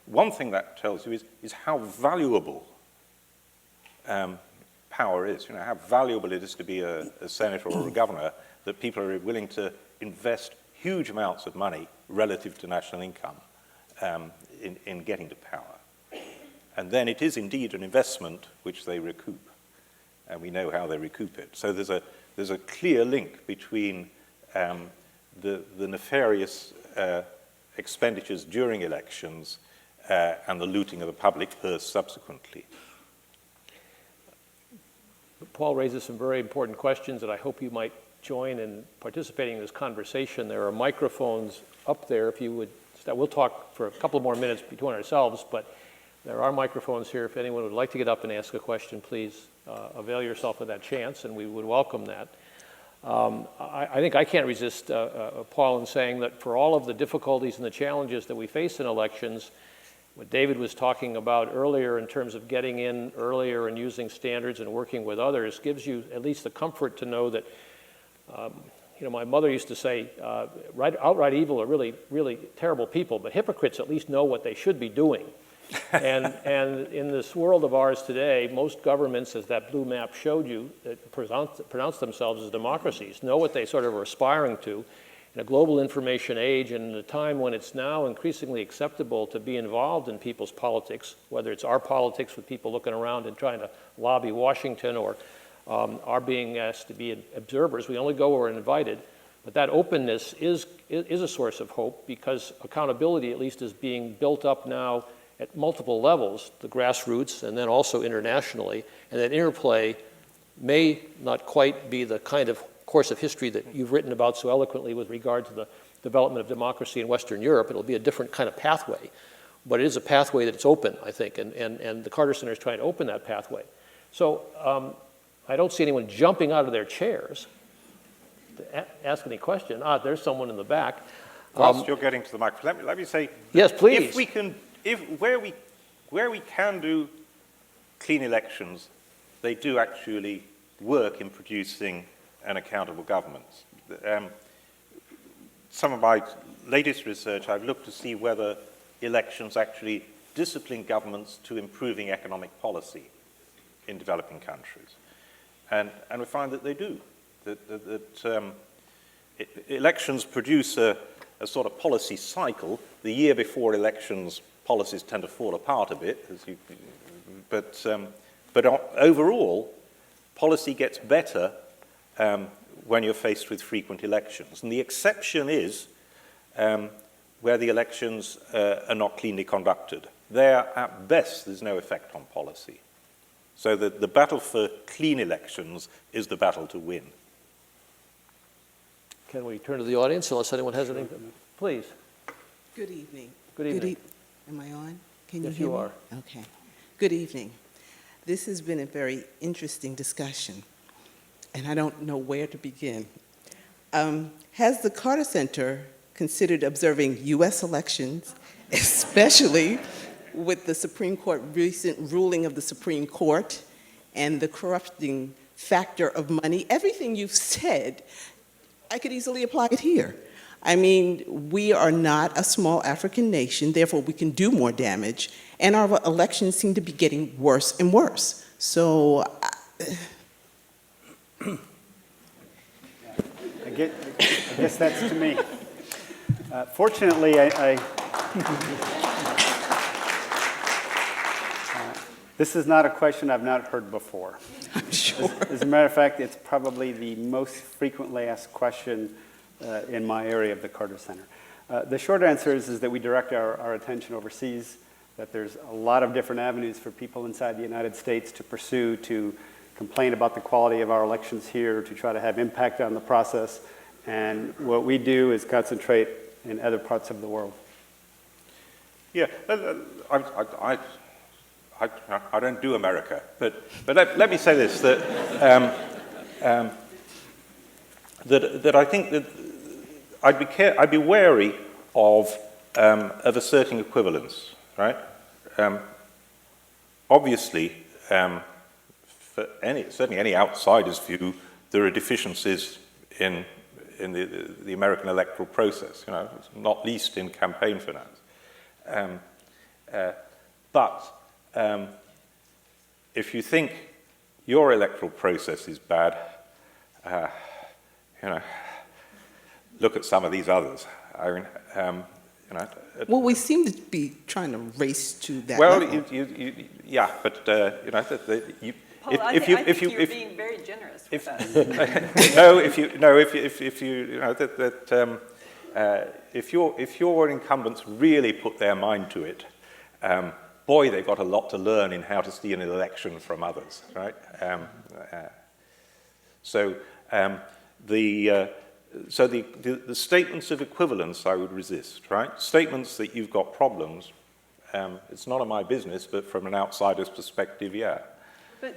one thing that tells you is how valuable power is. How valuable it is to be a senator or a governor, that people are willing to invest huge amounts of money relative to national income in getting to power. And then it is indeed an investment which they recoup, and we know how they recoup it. So there's a clear link between the nefarious expenditures during elections and the looting of the public purse subsequently. Paul raises some very important questions that I hope you might join in participating in this conversation. There are microphones up there if you would. We'll talk for a couple more minutes between ourselves, but there are microphones here. If anyone would like to get up and ask a question, please avail yourself of that chance, and we would welcome that. I think I can't resist Paul in saying that for all of the difficulties and the challenges that we face in elections, what David was talking about earlier in terms of getting in earlier and using standards and working with others gives you at least the comfort to know that my mother used to say, outright evil are really, really terrible people, but hypocrites at least know what they should be doing. and in this world of ours today, most governments, as that blue map showed you, that pronounce themselves as democracies, know what they sort of are aspiring to, in a global information age and in a time when it's now increasingly acceptable to be involved in people's politics, whether it's our politics with people looking around and trying to lobby Washington or are being asked to be observers. We only go where we're invited. But that openness is a source of hope because accountability at least is being built up now at multiple levels, the grassroots and then also internationally, and that interplay may not quite be the kind of course of history that you've written about so eloquently with regard to the development of democracy in Western Europe. It'll be a different kind of pathway, but it is a pathway that's open, I think, and the Carter Center is trying to open that pathway. So I don't see anyone jumping out of their chairs to ask any question. There's someone in the back. Whilst you're getting to the microphone, let me say, yes, please. Where we can do clean elections, they do actually work in producing an accountable government. Some of my latest research, I've looked to see whether elections actually discipline governments to improving economic policy in developing countries. And we find that they do. Elections produce a sort of policy cycle. The year before elections, policies tend to fall apart a bit, but overall, policy gets better when you're faced with frequent elections. And the exception is where the elections are not cleanly conducted. There, at best, there's no effect on policy. So the battle for clean elections is the battle to win. Can we turn to the audience unless anyone has anything? Please. Good evening. Good evening. Am I on? Can you yes, hear you me? are. Okay. Good evening. This has been a very interesting discussion, and I don't know where to begin. Has the Carter Center considered observing U.S. elections, especially with the Supreme Court recent ruling of the Supreme Court and the corrupting factor of money? Everything you've said, I could easily apply it here. I mean, we are not a small African nation, therefore we can do more damage, and our elections seem to be getting worse and worse. So, I guess that's to me. Fortunately, this is not a question I've not heard before. I'm sure. As a matter of fact, it's probably the most frequently asked question in my area of the Carter Center. The short answer is that we direct our attention overseas, that there's a lot of different avenues for people inside the United States to pursue, to complain about the quality of our elections here, to try to have impact on the process. And what we do is concentrate in other parts of the world. Yeah, I don't do America, but let me say this, that I think that I'd be wary of asserting equivalence, right? Obviously, for certainly any outsider's view, there are deficiencies in the American electoral process, you know, not least in campaign finance. But if you think your electoral process is bad, you know, look at some of these others. I mean, you know. Well, we seem to be trying to race to that level. level. Yeah, but you know, Paul, I think you're being very generous with us. if your incumbents really put their mind to it, boy, they've got a lot to learn in how to steal an election from others, right? So the statements of equivalence I would resist, right? Statements that you've got problems, it's none of my business, but from an outsider's perspective, yeah.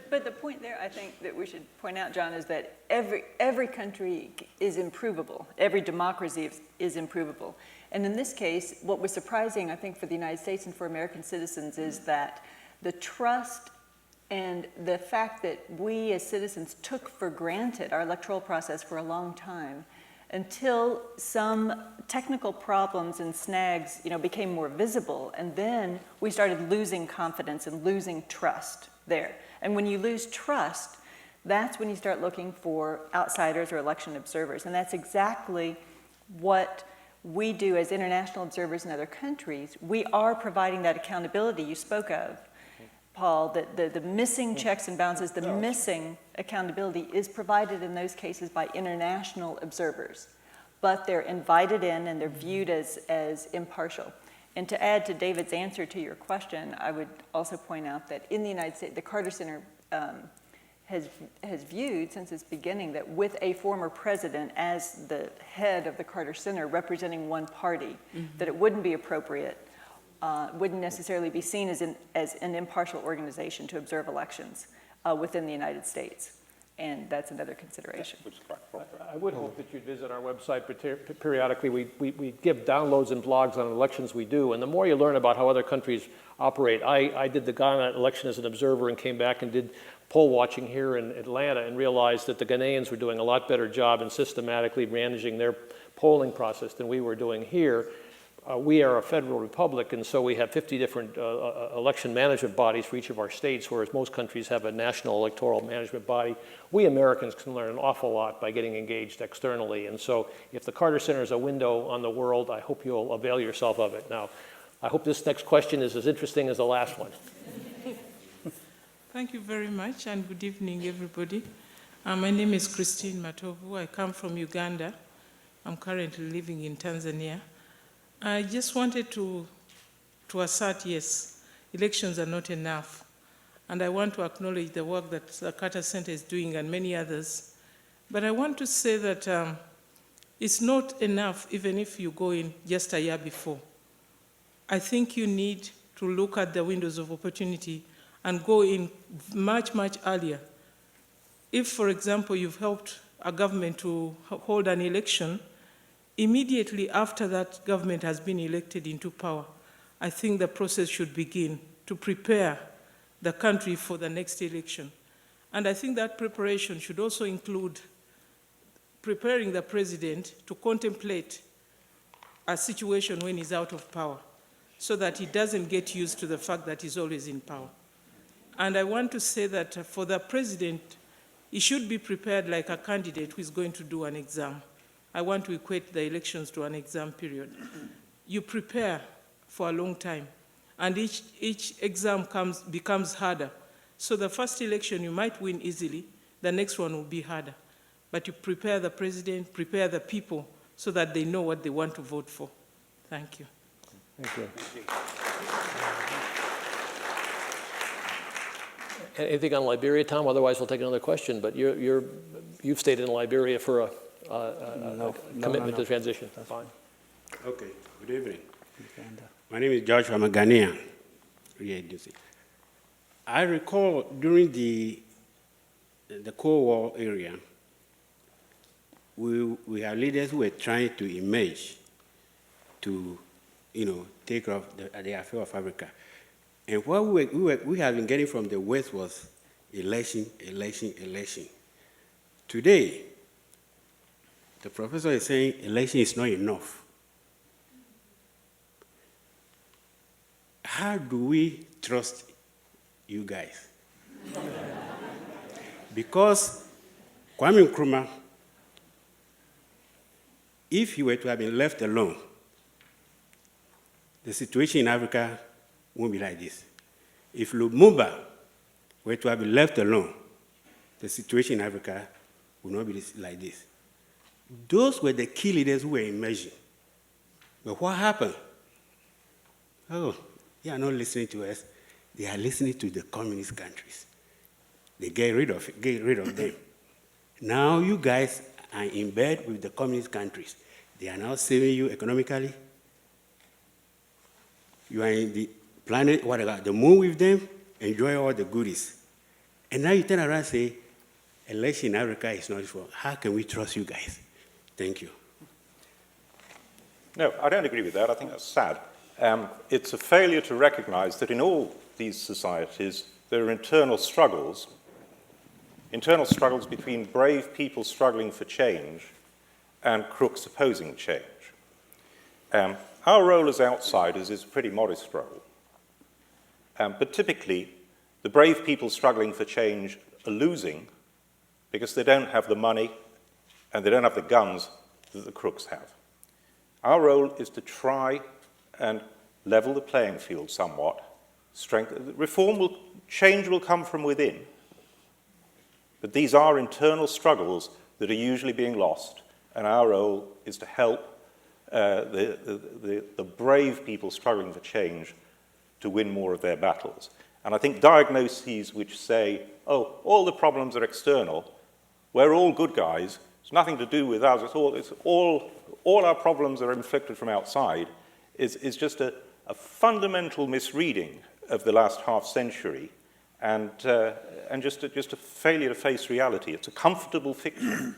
But the point there, I think, that we should point out, John, is that every country is improvable. Every democracy is improvable. And in this case, what was surprising, I think, for the United States and for American citizens is that the trust and the fact that we as citizens took for granted our electoral process for a long time until some technical problems and snags, you know, became more visible. And then we started losing confidence and losing trust there. And when you lose trust, that's when you start looking for outsiders or election observers. And that's exactly what we do as international observers in other countries, we are providing that accountability you spoke of, Paul, that the missing checks and balances, the missing accountability is provided in those cases by international observers. But they're invited in and they're viewed as impartial. And to add to David's answer to your question, I would also point out that in the United States, the Carter Center has viewed since its beginning that with a former president as the head of the Carter Center representing one party, that it wouldn't be appropriate, wouldn't necessarily be seen as an impartial organization to observe elections within the United States. And that's another consideration. I would hope that you'd visit our website periodically. We give downloads and blogs on elections we do, and the more you learn about how other countries operate. I did the Ghana election as an observer and came back and did poll watching here in Atlanta and realized that the Ghanaians were doing a lot better job in systematically managing their polling process than we were doing here. We are a federal republic, and so we have 50 different election management bodies for each of our states, whereas most countries have a national electoral management body. We Americans can learn an awful lot by getting engaged externally, and so if the Carter Center is a window on the world, I hope you'll avail yourself of it. Now, I hope this next question is as interesting as the last one. Thank you very much, and good evening, everybody. My name is Christine Matovu. I come from Uganda. I'm currently living in Tanzania. I just wanted to assert, yes, elections are not enough. And I want to acknowledge the work that the Carter Center is doing and many others. But I want to say that it's not enough even if you go in just a year before. I think you need to look at the windows of opportunity and go in much, much earlier. If, for example, you've helped a government to hold an election, immediately after that government has been elected into power, I think the process should begin to prepare the country for the next election. And I think that preparation should also include preparing the president to contemplate a situation when he's out of power, so that he doesn't get used to the fact that he's always in power. And I want to say that for the president, he should be prepared like a candidate who is going to do an exam. I want to equate the elections to an exam period. You prepare for a long time, and each exam becomes harder. So the first election you might win easily, the next one will be harder. But you prepare the president, prepare the people, so that they know what they want to vote for. Thank you. Thank you. Anything on Liberia, Tom? Otherwise, we'll take another question. But you've stayed in Liberia for a commitment to transition. That's fine. Okay. Good evening. My name is George. I'm a Ghanaian. I recall during the Cold War area, we have leaders who were trying to emerge to, take off the affair of Africa. And what we have been getting from the West was election, election, election. Today, the professor is saying election is not enough. How do we trust you guys? Because Kwame Nkrumah, if he were to have been left alone, the situation in Africa won't be like this. If Lumumba were to have been left alone, the situation in Africa would not be like this. Those were the key leaders who were emerging. But what happened? Oh, they are not listening to us. They are listening to the communist countries. They get rid of them. Now you guys are in bed with the communist countries. They are now saving you economically. You are in the planet, the moon with them, enjoy all the goodies. And now you turn around and say, election in Africa is not for. How can we trust you guys? Thank you. No, I don't agree with that. I think that's sad. It's a failure to recognize that in all these societies, there are internal struggles between brave people struggling for change and crooks opposing change. Our role as outsiders is a pretty modest role. But typically, the brave people struggling for change are losing because they don't have the money and they don't have the guns that the crooks have. Our role is to try and level the playing field somewhat. Change will come from within. But these are internal struggles that are usually being lost, and our role is to help the brave people struggling for change to win more of their battles. And I think diagnoses which say, oh, all the problems are external, we're all good guys, it's nothing to do with us, all our problems are inflicted from outside, is just a fundamental misreading of the last half century, and just a failure to face reality. It's a comfortable fiction.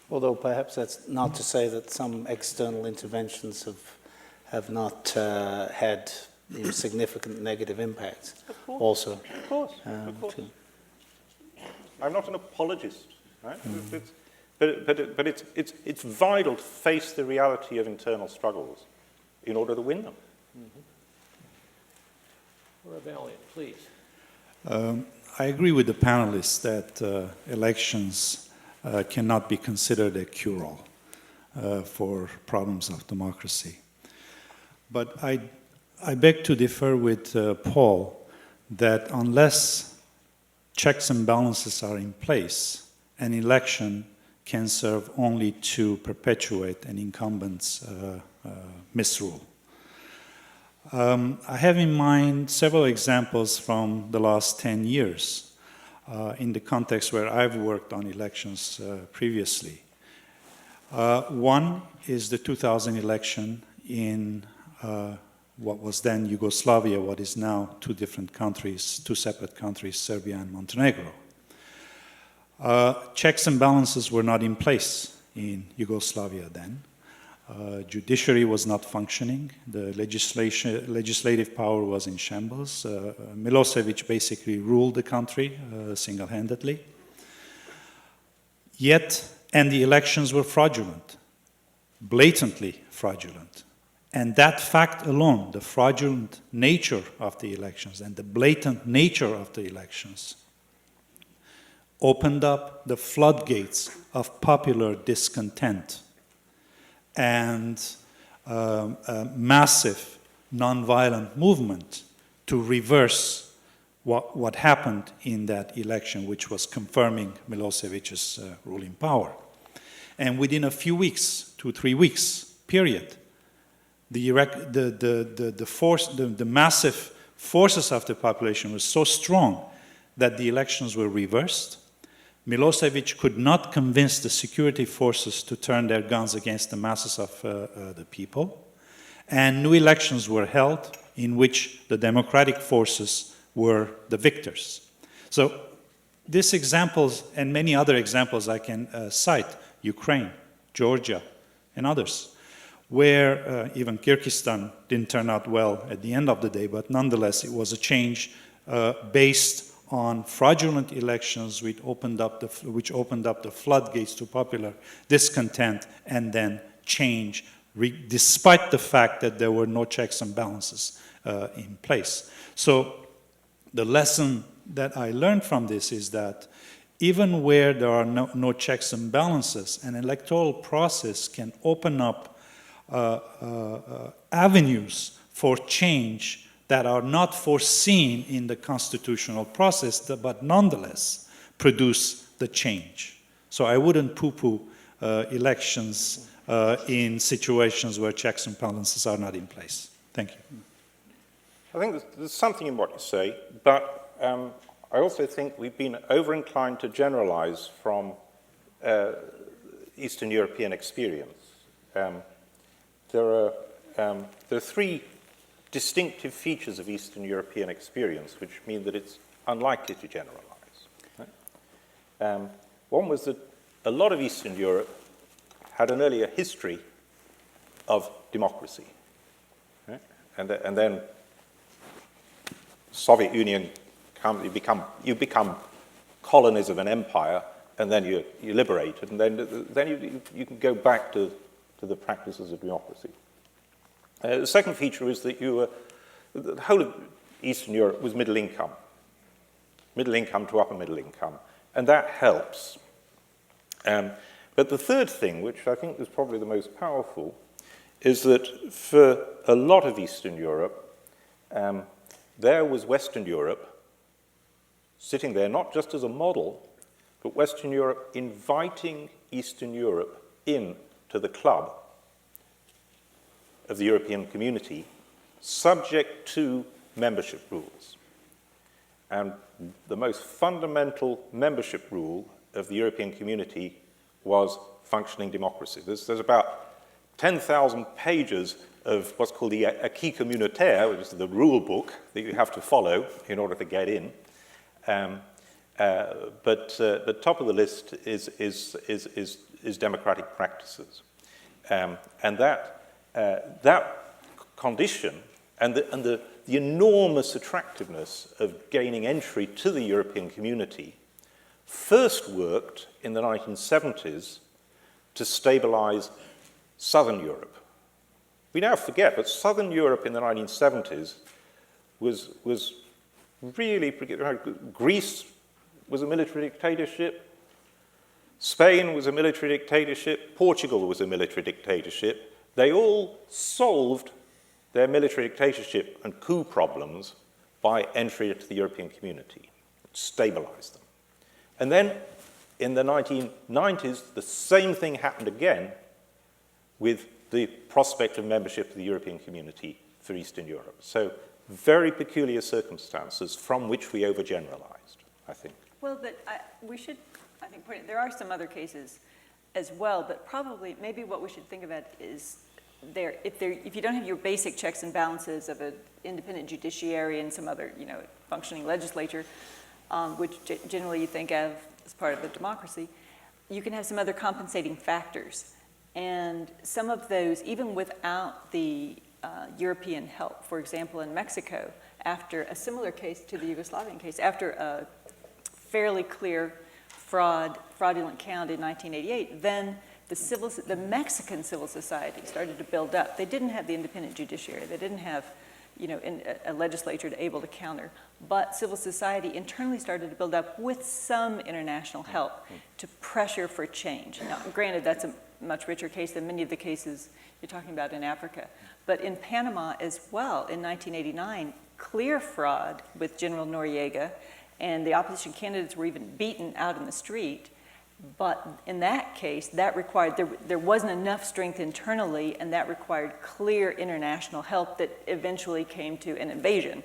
Although perhaps that's not to say that some external interventions have not had significant negative impacts. Of course. Also. Of course. I'm not an apologist, right? But it's vital to face the reality of internal struggles in order to win them. Valiant, please. I agree with the panelists that elections cannot be considered a cure-all for problems of democracy. But I beg to differ with Paul that unless checks and balances are in place, an election can serve only to perpetuate an incumbent's misrule. I have in mind several examples from the last 10 years in the context where I've worked on elections previously. One is the 2000 election in what was then Yugoslavia, what is now two separate countries, Serbia and Montenegro. Checks and balances were not in place in Yugoslavia then. Judiciary was not functioning. The legislative power was in shambles. Milosevic basically ruled the country single-handedly. And the elections were fraudulent, blatantly fraudulent. And that fact alone, the fraudulent nature of the elections and the blatant nature of the elections, opened up the floodgates of popular discontent and a massive nonviolent movement to reverse what happened in that election, which was confirming Milosevic's ruling power. And within a few weeks, 2-3 weeks, period, the massive forces of the population were so strong that the elections were reversed. Milosevic could not convince the security forces to turn their guns against the masses of the people. And new elections were held in which the democratic forces were the victors. So these examples and many other examples I can cite, Ukraine, Georgia, and others, where even Kyrgyzstan didn't turn out well at the end of the day, but nonetheless it was a change based on fraudulent elections which opened up the floodgates to popular discontent and then change, despite the fact that there were no checks and balances in place. So the lesson that I learned from this is that even where there are no checks and balances, an electoral process can open up avenues for change that are not foreseen in the constitutional process, but nonetheless produce the change. So I wouldn't poo-poo elections in situations where checks and balances are not in place. Thank you. I think there's something in what you say, but I also think we've been over-inclined to generalize from Eastern European experience. There are three distinctive features of Eastern European experience which mean that it's unlikely to generalize. Right? One was that a lot of Eastern Europe had an earlier history of democracy. Right? And then Soviet Union comes, you become colonies of an empire, and then you're liberated, and then you can go back to the practices of democracy. The second feature is that the whole of Eastern Europe was middle income to upper middle income, and that helps. But the third thing, which I think is probably the most powerful, is that for a lot of Eastern Europe, there was Western Europe sitting there not just as a model, but Western Europe inviting Eastern Europe into the club of the European community, subject to membership rules. And the most fundamental membership rule of the European community was functioning democracy. There's about 10,000 pages of what's called the acquis communautaire, which is the rule book that you have to follow in order to get in. But the top of the list is democratic practices. And that condition and the enormous attractiveness of gaining entry to the European community first worked in the 1970s to stabilize Southern Europe. We now forget, but Southern Europe in the 1970s was really, Greece was a military dictatorship, Spain was a military dictatorship, Portugal was a military dictatorship. They all solved their military dictatorship and coup problems by entry into the European community, stabilized them. And then in the 1990s, the same thing happened again with the prospect of membership of the European community for Eastern Europe. So very peculiar circumstances from which we overgeneralized, I think. Well, but we should, I think, point out, there are some other cases as well, but probably maybe what we should think about is if you don't have your basic checks and balances of an independent judiciary and some other, functioning legislature, which generally you think of as part of a democracy, you can have some other compensating factors. And some of those, even without the European help, for example, in Mexico, after a similar case to the Yugoslavian case, after a fairly clear fraudulent count in 1988, then the Mexican civil society started to build up. They didn't have the independent judiciary. They didn't have a legislature to able to counter. But civil society internally started to build up with some international help to pressure for change. Now, granted, that's a much richer case than many of the cases you're talking about in Africa. But in Panama as well, in 1989, clear fraud with General Noriega, and the opposition candidates were even beaten out in the street. But in that case, that required, there wasn't enough strength internally, and that required clear international help that eventually came to an invasion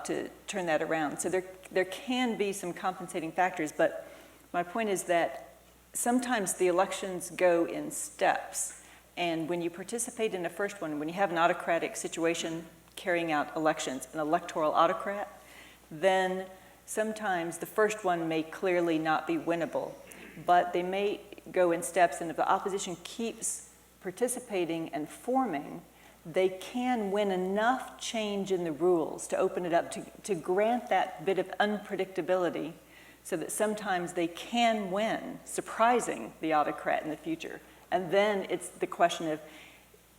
to turn that around. So there can be some compensating factors, but my point is that sometimes the elections go in steps, and when you participate in the first one, when you have an autocratic situation carrying out elections, an electoral autocrat, then sometimes the first one may clearly not be winnable, but they may go in steps, and if the opposition keeps participating and forming, they can win enough change in the rules to open it up to grant that bit of unpredictability so that sometimes they can win, surprising the autocrat in the future. And then it's the question of,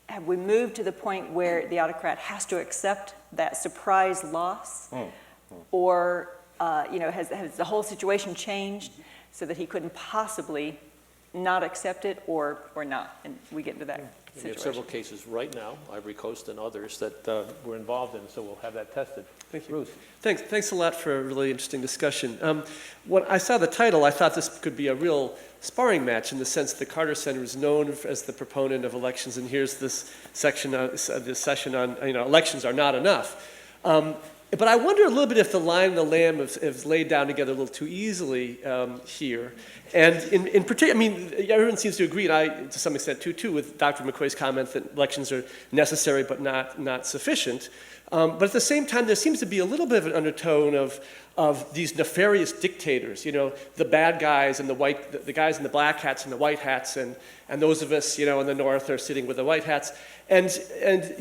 have we moved to the point where the autocrat has to accept that surprise loss? Or has the whole situation changed so that he couldn't possibly not accept it or not? And we get into that situation. We have several cases right now, Ivory Coast and others, that we're involved in, so we'll have that tested. Thank you. Ruth. Thanks a lot for a really interesting discussion. When I saw the title, I thought this could be a real sparring match in the sense the Carter Center is known as the proponent of elections, and here's this section, this session on elections are not enough. But I wonder a little bit if the Lion and the Lamb is laid down together a little too easily here. And in particular, I mean, everyone seems to agree, and I, to some extent too, with Dr. McCoy's comment that elections are necessary but not sufficient. But at the same time, there seems to be a little bit of an undertone of these nefarious dictators, the bad guys and the guys in the black hats and the white hats, and those of us, in the North are sitting with the white hats. And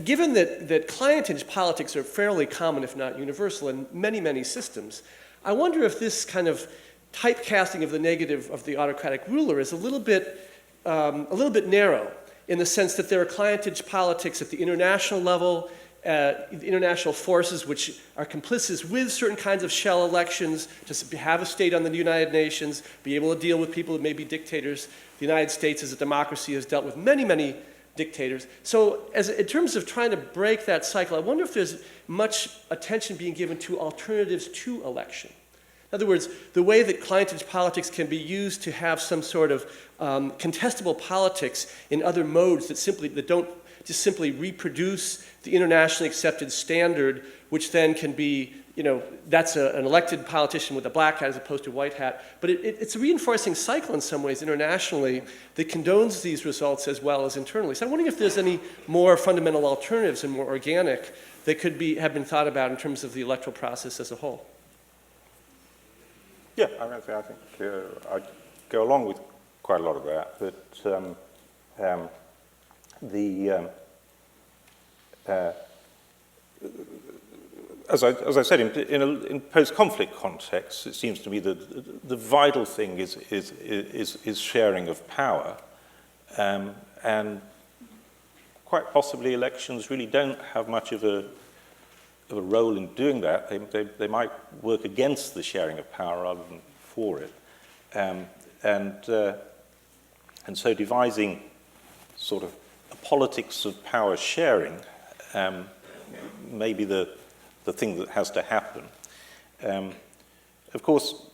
given that clientage politics are fairly common, if not universal, in many, many systems, I wonder if this kind of typecasting of the negative of the autocratic ruler is a little bit narrow, in the sense that there are clientage politics at the international level international forces which are complicit with certain kinds of shell elections, to have a state under the United Nations, be able to deal with people who may be dictators. The United States as a democracy has dealt with many, many dictators. So in terms of trying to break that cycle, I wonder if there's much attention being given to alternatives to election. In other words, the way that clientage politics can be used to have some sort of contestable politics in other modes that don't just simply reproduce the internationally accepted standard, which then can be, that's an elected politician with a black hat as opposed to a white hat. But it's a reinforcing cycle in some ways internationally that condones these results as well as internally. So I'm wondering if there's any more fundamental alternatives and more organic that could have been thought about in terms of the electoral process as a whole. Yeah, I think I go along with quite a lot of that. As I said, in post-conflict contexts, it seems to me that the vital thing is sharing of power, and quite possibly elections really don't have much of a role in doing that. They might work against the sharing of power rather than for it, and so devising sort of a politics of power sharing may be the thing that has to happen. Of course,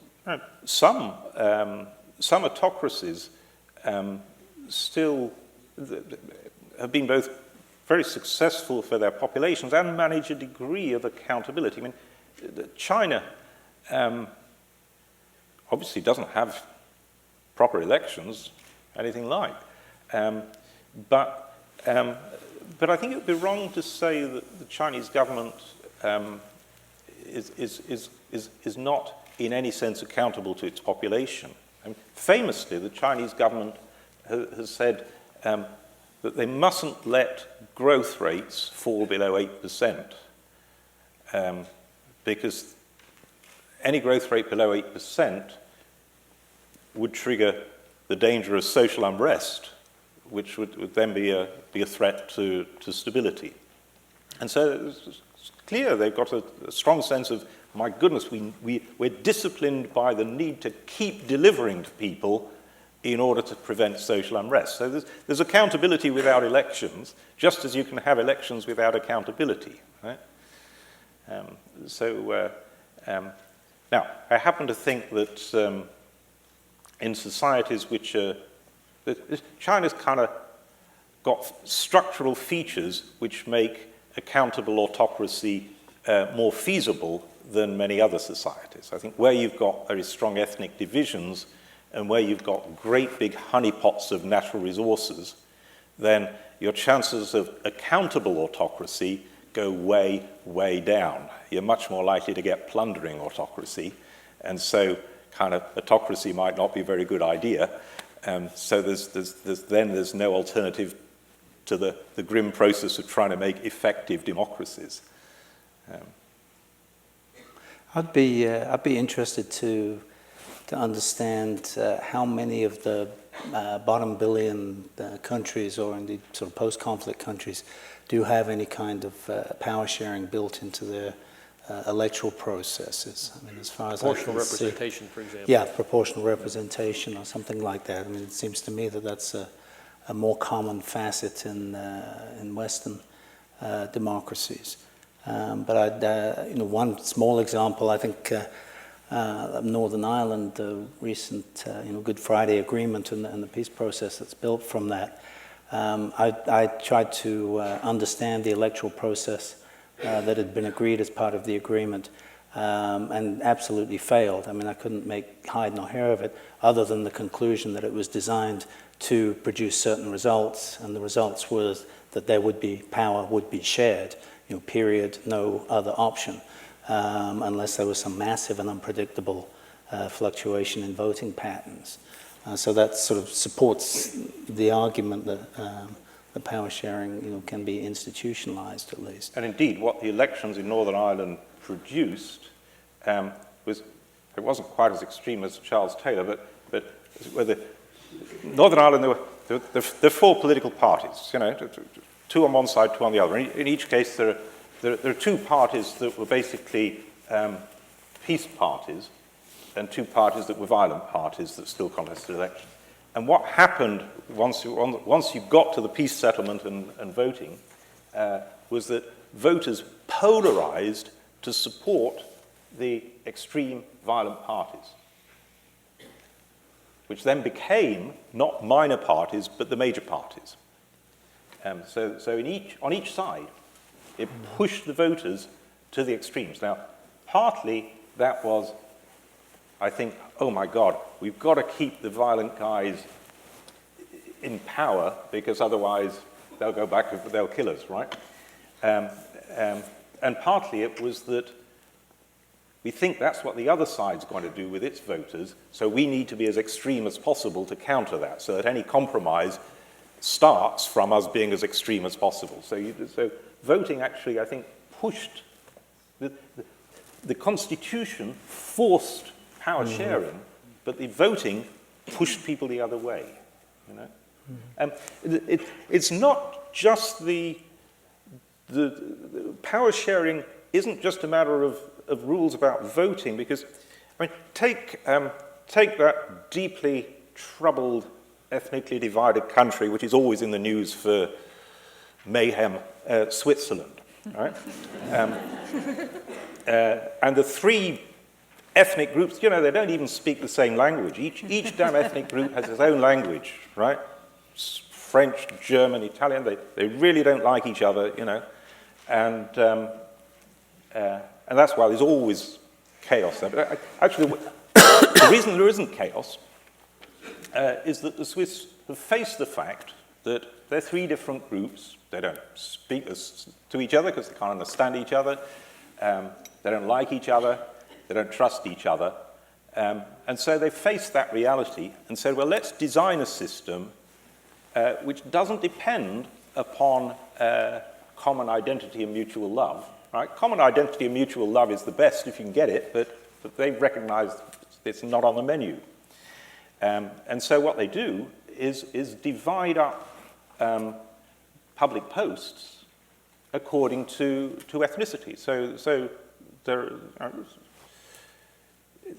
some autocracies still have been both very successful for their populations and manage a degree of accountability. I mean, China obviously doesn't have proper elections, anything like, but I think it would be wrong to say that the Chinese government is not in any sense accountable to its population. I mean, famously, the Chinese government has said that they mustn't let growth rates fall below 8%, because any growth rate below 8% would trigger the danger of social unrest, which would then be a threat to stability. And so it's clear they've got a strong sense of, my goodness, we're disciplined by the need to keep delivering to people in order to prevent social unrest. So there's accountability without elections, just as you can have elections without accountability, right? Now, I happen to think that in societies which are, China's kind of got structural features which make accountable autocracy more feasible than many other societies. I think where you've got very strong ethnic divisions and where you've got great big honeypots of natural resources, then your chances of accountable autocracy go way, way down. You're much more likely to get plundering autocracy, and so kind of autocracy might not be a very good idea. So there's no alternative to the grim process of trying to make effective democracies. I'd be interested to understand how many of the bottom billion countries, or indeed sort of post-conflict countries, do have any kind of power sharing built into their electoral processes. I mean, as far as proportional representation, for example. Yeah, proportional representation or something like that. I mean, it seems to me that that's a more common facet in Western democracies. But one small example, I think, of Northern Ireland, the recent Good Friday Agreement and the peace process that's built from that. I tried to understand the electoral process that had been agreed as part of the agreement, and absolutely failed. I mean, I couldn't make hide nor hair of it, other than the conclusion that it was designed to produce certain results, and the results was that power would be shared, period, no other option, unless there was some massive and unpredictable fluctuation in voting patterns. So that sort of supports the argument that the power sharing, can be institutionalized at least. And indeed, what the elections in Northern Ireland produced it wasn't quite as extreme as Charles Taylor, but where Northern Ireland, there are four political parties, two on one side, two on the other. In each case, there there are two parties that were basically peace parties and two parties that were violent parties that still contested elections. And what happened once you got to the peace settlement and voting was that voters polarized to support the extreme violent parties, which then became not minor parties, but the major parties. So on each side, it pushed the voters to the extremes. Now, partly that was, I think, oh my God, we've got to keep the violent guys in power because otherwise they'll go back, they'll kill us, right? And partly it was that we think that's what the other side's going to do with its voters, so we need to be as extreme as possible to counter that, so that any compromise starts from us being as extreme as possible. So voting actually, I think, pushed the Constitution forced power sharing, but the voting pushed people the other way. You know, it's not just the power sharing isn't just a matter of rules about voting, because I mean, take that deeply troubled, ethnically divided country, which is always in the news for mayhem, Switzerland, right? And the three ethnic groups, you know, they don't even speak the same language. Each damn ethnic group has its own language, right? French, German, Italian, they really don't like each other, you know. And that's why there's always chaos there. But actually, the reason there isn't chaos is that the Swiss have faced the fact that they're three different groups. They don't speak to each other because they can't understand each other. They don't like each other. They don't trust each other. And so they faced that reality and said, well, let's design a system which doesn't depend upon common identity and mutual love. Right? Common identity and mutual love is the best if you can get it, but they recognize it's not on the menu. And so what they do is divide up public posts according to ethnicity. So there,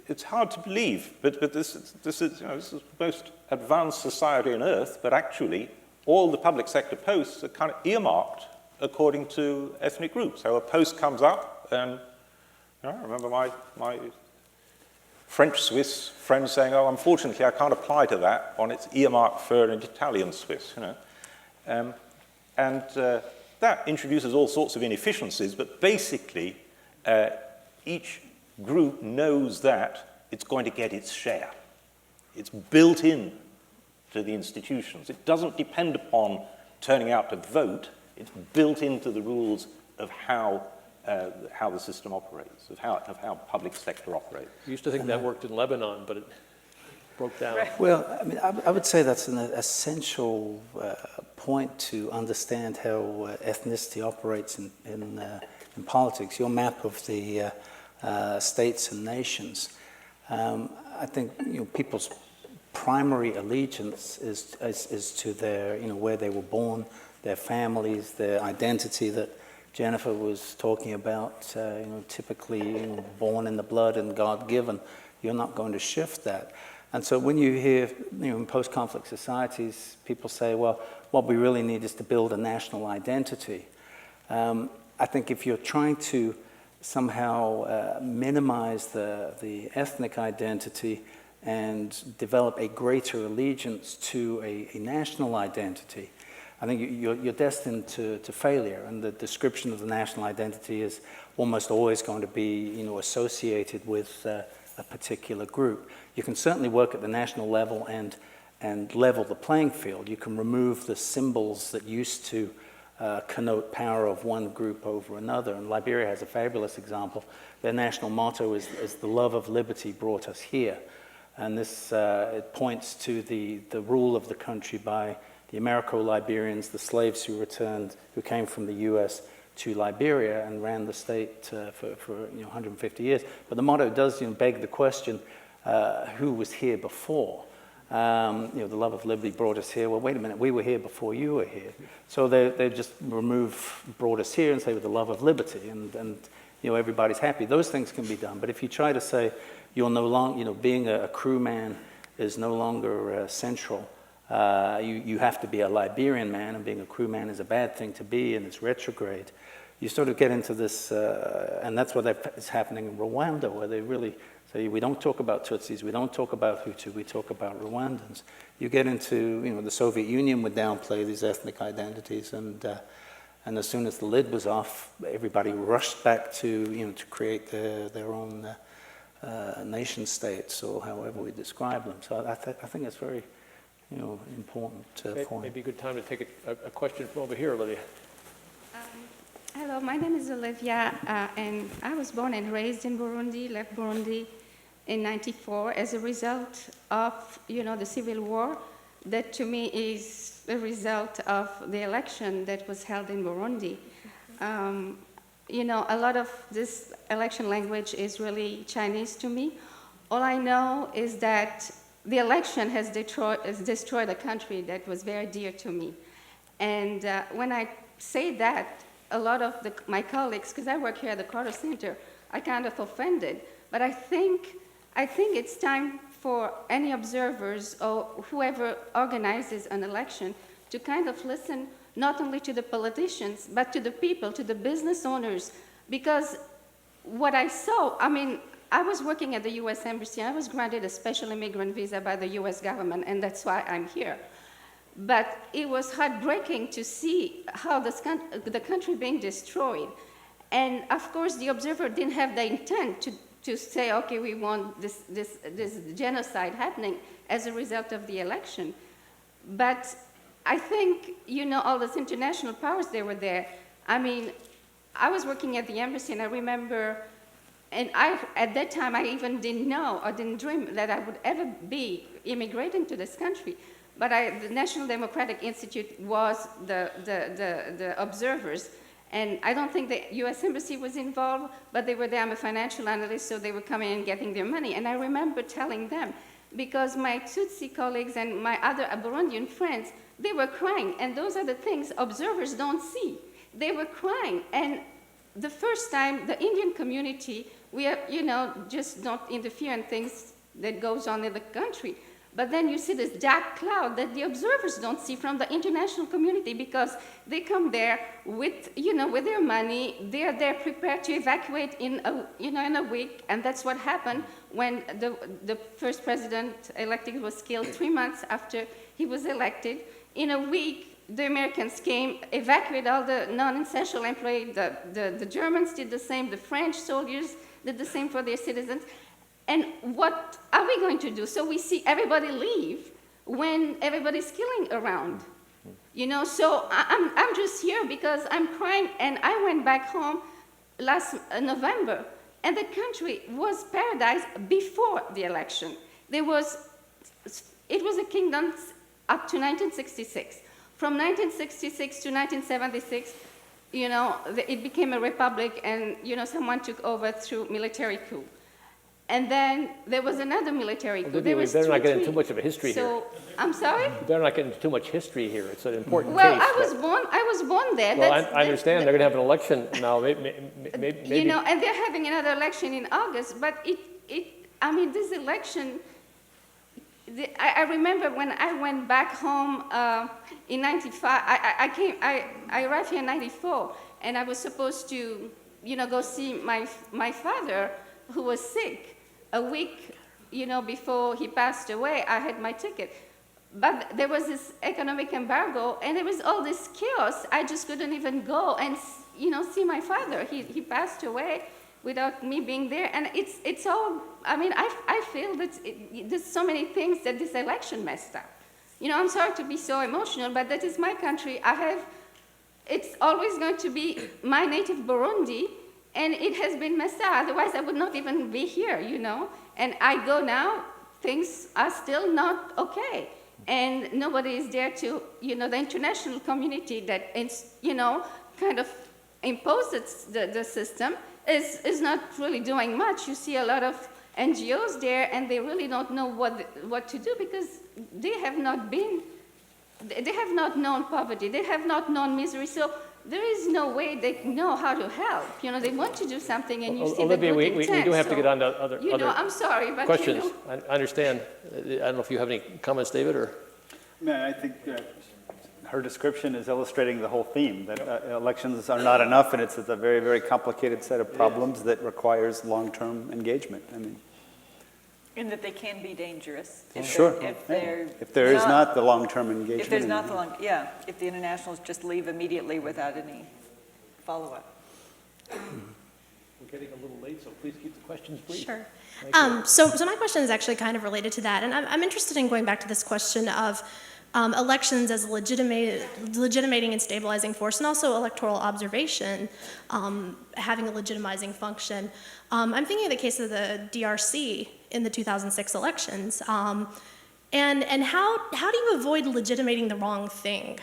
it's hard to believe, but this is the most advanced society on earth, but actually all the public sector posts are kind of earmarked according to ethnic groups. So a post comes up, and I remember my French-Swiss friend saying, oh, unfortunately, I can't apply to that on its earmarked for an Italian-Swiss, you know. That introduces all sorts of inefficiencies, but basically, each group knows that it's going to get its share. It's built in to the institutions. It doesn't depend upon turning out to vote. It's built into the rules of how the system operates, of how public sector operates. I used to think that worked in Lebanon, but it broke down. Right. Well, I mean, I would say that's an essential point to understand how ethnicity operates in politics. Your map of the states and nations. I think people's primary allegiance is to their where they were born, their families, their identity that Jennifer was talking about. Typically born in the blood and God-given. You're not going to shift that. And so when you hear in post-conflict societies, people say, well, what we really need is to build a national identity. I think if you're trying to somehow minimize the ethnic identity and develop a greater allegiance to a national identity, I think you're destined to failure. And the description of the national identity is almost always going to be associated with a particular group. You can certainly work at the national level and level the playing field. You can remove the symbols that used to connote power of one group over another. And Liberia has a fabulous example. Their national motto is the love of liberty brought us here. And this it points to the rule of the country by the Americo-Liberians, the slaves who came from the U.S. to Liberia and ran the state for 150 years. But the motto does beg the question, who was here before? The love of liberty brought us here. Well, wait a minute, we were here before you were here. So they just brought us here and say with the love of liberty, and everybody's happy. Those things can be done. But if you try to say you're no longer, being a crewman is no longer central, you have to be a Liberian man, and being a crewman is a bad thing to be, and it's retrograde. You sort of get into this, and that's what is happening in Rwanda, where they really say, we don't talk about Tutsis, we don't talk about Hutu, we talk about Rwandans. You get into, the Soviet Union would downplay these ethnic identities, and as soon as the lid was off, everybody rushed back to, to create their own nation states, or however we describe them. So I think it's very, important point. Maybe a good time to take a question from over here, Olivia. Hello, my name is Olivia, and I was born and raised in Burundi, left Burundi in '94 as a result of, the civil war. That to me is a result of the election that was held in Burundi. A lot of this election language is really Chinese to me. All I know is that the election has destroyed a country that was very dear to me. And when I say that, a lot of my colleagues, because I work here at the Carter Center, are kind of offended. But I think it's time for any observers or whoever organizes an election to kind of listen not only to the politicians, but to the people, to the business owners. Because what I saw, I was working at the U.S. Embassy. I was granted a special immigrant visa by the U.S. government, and that's why I'm here. But it was heartbreaking to see how the country being destroyed. And of course, the observer didn't have the intent to say, okay, we want this genocide happening as a result of the election. But I think, all those international powers, they were there. I was working at the embassy, and I remember, and at that time, I even didn't know or didn't dream that I would ever be immigrating to this country. But the National Democratic Institute was the observers. And I don't think the U.S. Embassy was involved, but they were there. I'm a financial analyst, so they were coming and getting their money. And I remember telling them, because my Tutsi colleagues and my other Burundian friends, they were crying. And those are the things observers don't see. They were crying. And the first time, the Indian community, we are, just don't interfere in things that goes on in the country. But then you see this dark cloud that the observers don't see from the international community, because they come there with, with their money. They're there prepared to evacuate in a week, and that's what happened when the first president elected was killed 3 months after he was elected. In a week, the Americans came, evacuated all the non-essential employees. The Germans did the same. The French soldiers did the same for their citizens. And what are we going to do? So we see everybody leave when everybody's killing around. So I'm just here because I'm crying, and I went back home last November, and the country was paradise before the election. It was a kingdom up to 1966. From 1966 to 1976, it became a republic, and someone took over through military coup. And then there was another military coup. Olivia, we better not get into too much of a history here. I'm sorry? We better not get into too much history here. It's an important case. Well, I was born there. Well, I understand they're going to have an election now. Maybe. And they're having another election in August. But this election, I remember when I went back home in 95. I arrived here in 94, and I was supposed to, go see my father, who was sick. A week, before he passed away, I had my ticket. But there was this economic embargo, and there was all this chaos. I just couldn't even go and, see my father. He passed away without me being there. And it's all, I feel that there's so many things that this election messed up. I'm sorry to be so emotional, but that is my country. It's always going to be my native Burundi. And it has been messed up. Otherwise, I would not even be here, And I go now, things are still not okay. And nobody is there to, the international community that, kind of imposes the system is not really doing much. You see a lot of NGOs there, and they really don't know what to do because they have not known poverty, they have not known misery, so there is no way they know how to help. You know, they want to do something, and you see Olivia, the good we intent. do have to get on to other I'm sorry, but questions. I understand. I don't know if you have any comments, David, or? Man, I think her description is illustrating the whole theme, that elections are not enough, and it's a very, very complicated set of problems that requires long-term engagement. I mean, And that they can be dangerous. if there is not the long-term engagement. If there's not if the internationals just leave immediately without any follow-up. We're getting a little late, so please keep the questions brief. Sure. So my question is actually kind of related to that, and I'm interested in going back to this question of elections as a legitimating and stabilizing force, and also electoral observation having a legitimizing function. I'm thinking of the case of the DRC in the 2006 elections, and how do you avoid legitimating the wrong thing?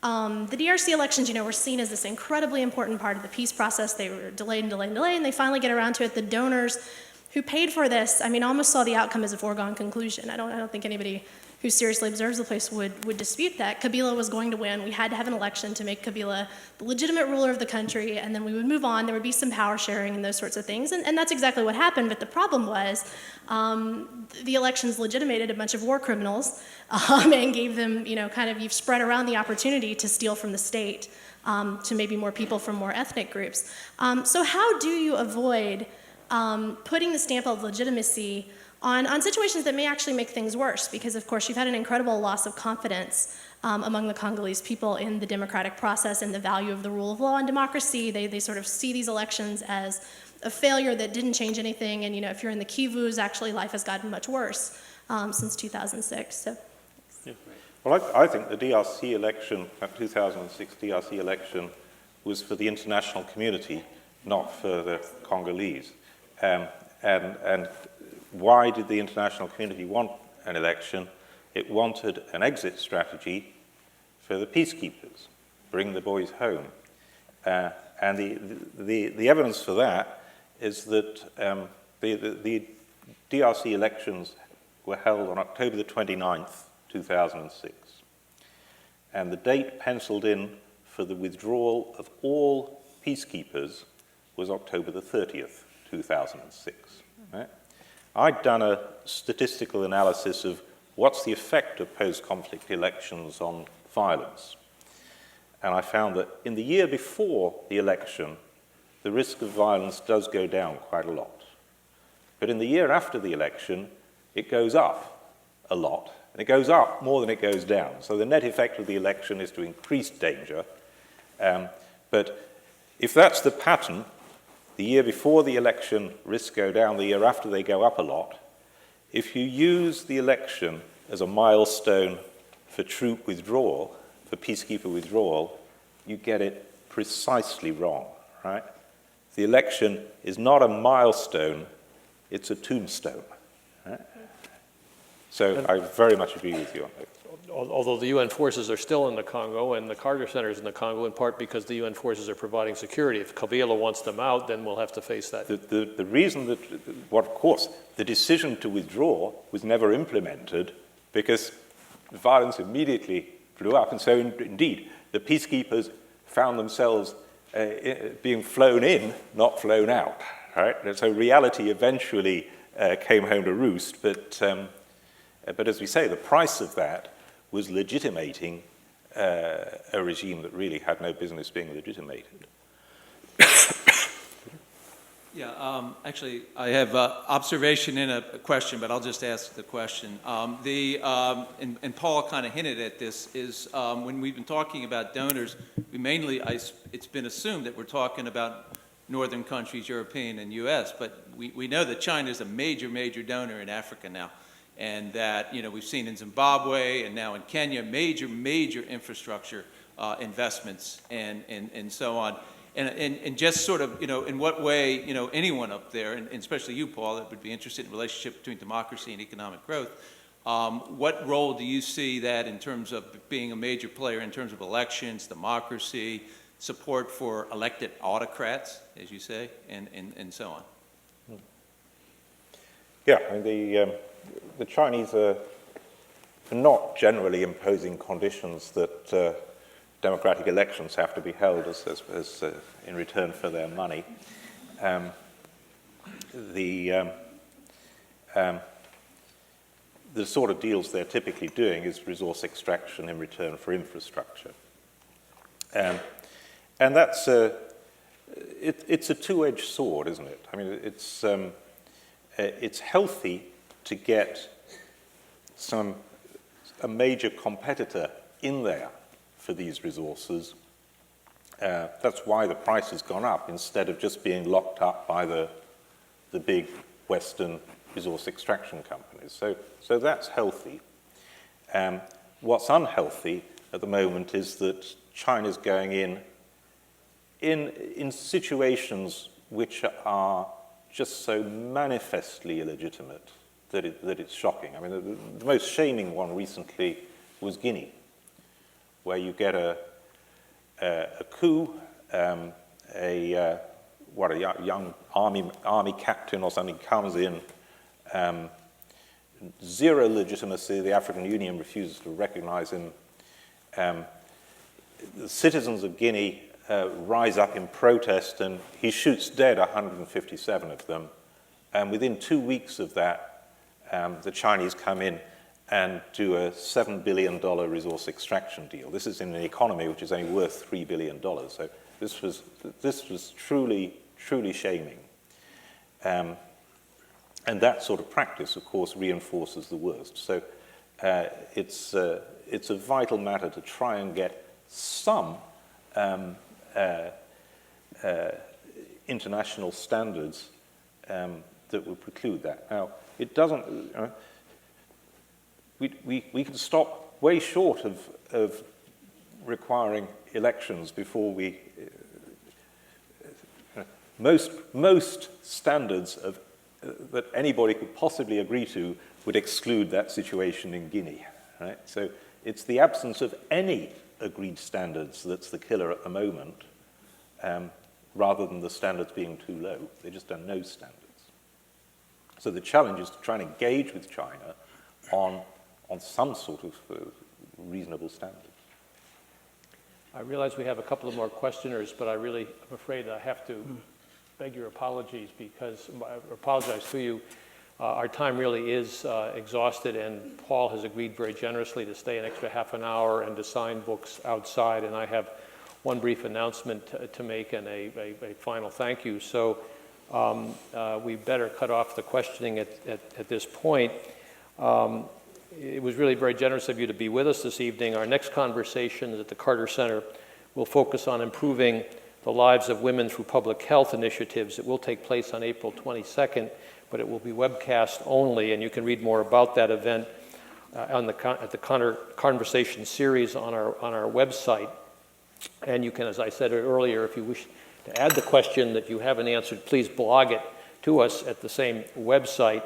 The DRC elections, were seen as this incredibly important part of the peace process. They were delayed and delayed and delayed, and they finally get around to it. The donors who paid for this, almost saw the outcome as a foregone conclusion. I don't think anybody who seriously observes the place would dispute that. Kabila was going to win. We had to have an election to make Kabila the legitimate ruler of the country, and then we would move on. There would be some power sharing and those sorts of things, and that's exactly what happened. But the problem was the elections legitimated a bunch of war criminals and gave them, you've spread around the opportunity to steal from the state to maybe more people from more ethnic groups. So how do you avoid putting the stamp of legitimacy on situations that may actually make things worse? Because, of course, you've had an incredible loss of confidence among the Congolese people in the democratic process and the value of the rule of law and democracy. They sort of see these elections as a failure that didn't change anything. And, if you're in the Kivus, actually life has gotten much worse since 2006. So. Yeah. Well, I think the DRC election, that 2006 DRC election, was for the international community, not for the Congolese. And why did the international community want an election? It wanted an exit strategy for the peacekeepers, bring the boys home. And the evidence for that is that the DRC elections were held on October the 29th, 2006. And the date penciled in for the withdrawal of all peacekeepers was October the 30th, 2006. Right? I'd done a statistical analysis of what's the effect of post-conflict elections on violence. And I found that in the year before the election, the risk of violence does go down quite a lot. But in the year after the election, it goes up a lot. And it goes up more than it goes down. So the net effect of the election is to increase danger. But if that's the pattern, the year before the election, risks go down. The year after, they go up a lot. If you use the election as a milestone for troop withdrawal, for peacekeeper withdrawal, you get it precisely wrong, right? The election is not a milestone, it's a tombstone. Right? So I very much agree with you on that. Although the UN forces are still in the Congo, and the Carter Center is in the Congo, in part because the UN forces are providing security. If Kabila wants them out, then we'll have to face that. The reason that, of course, the decision to withdraw was never implemented because violence immediately blew up. And so, indeed, the peacekeepers found themselves being flown in, not flown out. Right? And so reality eventually came home to roost. But as we say, the price of that was legitimating a regime that really had no business being legitimated. Yeah, actually, I have observation and a question, but I'll just ask the question. And Paul kind of hinted at this, is when we've been talking about donors, we mainly, it's been assumed that we're talking about northern countries, European and US, but we know that China is a major, major donor in Africa now. And that, we've seen in Zimbabwe and now in Kenya, major, major infrastructure investments and so on. And just sort of, in what way, anyone up there, and especially you, Paul, that would be interested in the relationship between democracy and economic growth, what role do you see that in terms of being a major player in terms of elections, democracy, support for elected autocrats, as you say, and so on? Yeah, I mean, the Chinese are not generally imposing conditions that democratic elections have to be held as in return for their money. The sort of deals they're typically doing is resource extraction in return for infrastructure. And that's it's a two-edged sword, isn't it? I mean, it's healthy to get a major competitor in there for these resources. That's why the price has gone up instead of just being locked up by the big Western resource extraction companies. So that's healthy. What's unhealthy at the moment is that China's going in situations which are just so manifestly illegitimate that it's shocking. I mean, the most shaming one recently was Guinea, where you get a coup, a young army captain or something comes in, zero legitimacy. The African Union refuses to recognize him. The citizens of Guinea rise up in protest, and he shoots dead 157 of them. And within 2 weeks of that, the Chinese come in and do a $7 billion resource extraction deal. This is in an economy which is only worth $3 billion. So this was truly, truly shaming. And that sort of practice, of course, reinforces the worst. So it's a vital matter to try and get some international standards that would preclude that. Now, it doesn't. We can stop way short of requiring elections before we. Most standards that anybody could possibly agree to would exclude that situation in Guinea, right? So it's the absence of any agreed standards that's the killer at the moment, rather than the standards being too low. They just are no standards. So the challenge is to try and engage with China on some sort of reasonable standards. I realize we have a couple of more questioners, but I'm afraid I have to beg your apologies because I apologize to you. Our time really is exhausted, and Paul has agreed very generously to stay an extra half an hour and to sign books outside, and I have one brief announcement to make and a final thank you. So we better cut off the questioning at this point. It was really very generous of you to be with us this evening. Our next conversation at the Carter Center will focus on improving the lives of women through public health initiatives. It will take place on April 22nd, but it will be webcast only, and you can read more about that event at the Conversation series on our website. And you can, as I said earlier, if you wish to add the question that you haven't answered, please blog it to us at the same website.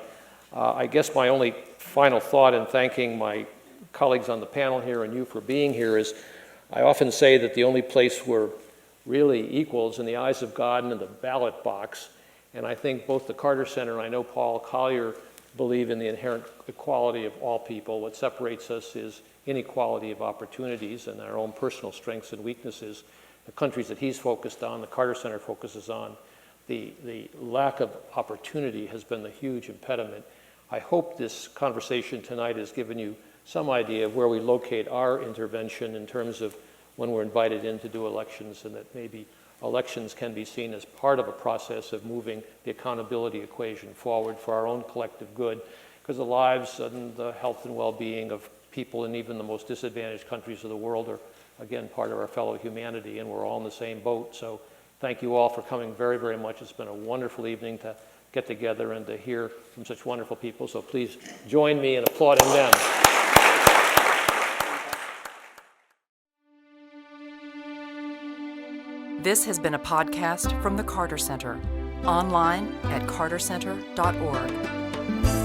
I guess my only final thought in thanking my colleagues on the panel here and you for being here is I often say that the only place we're really equals in the eyes of God and in the ballot box. And I think both the Carter Center and I know Paul Collier believe in the inherent equality of all people. What separates us is inequality of opportunities and our own personal strengths and weaknesses. The countries that he's focused on, the Carter Center focuses on, the lack of opportunity has been the huge impediment. I hope this conversation tonight has given you some idea of where we locate our intervention in terms of when we're invited in to do elections, and that maybe elections can be seen as part of a process of moving the accountability equation forward for our own collective good, because the lives and the health and well-being of people in even the most disadvantaged countries of the world are, again, part of our fellow humanity, and we're all in the same boat. So thank you all for coming very, very much. It's been a wonderful evening to get together and to hear from such wonderful people. So please join me in applauding them. This has been a podcast from the Carter Center, online at cartercenter.org.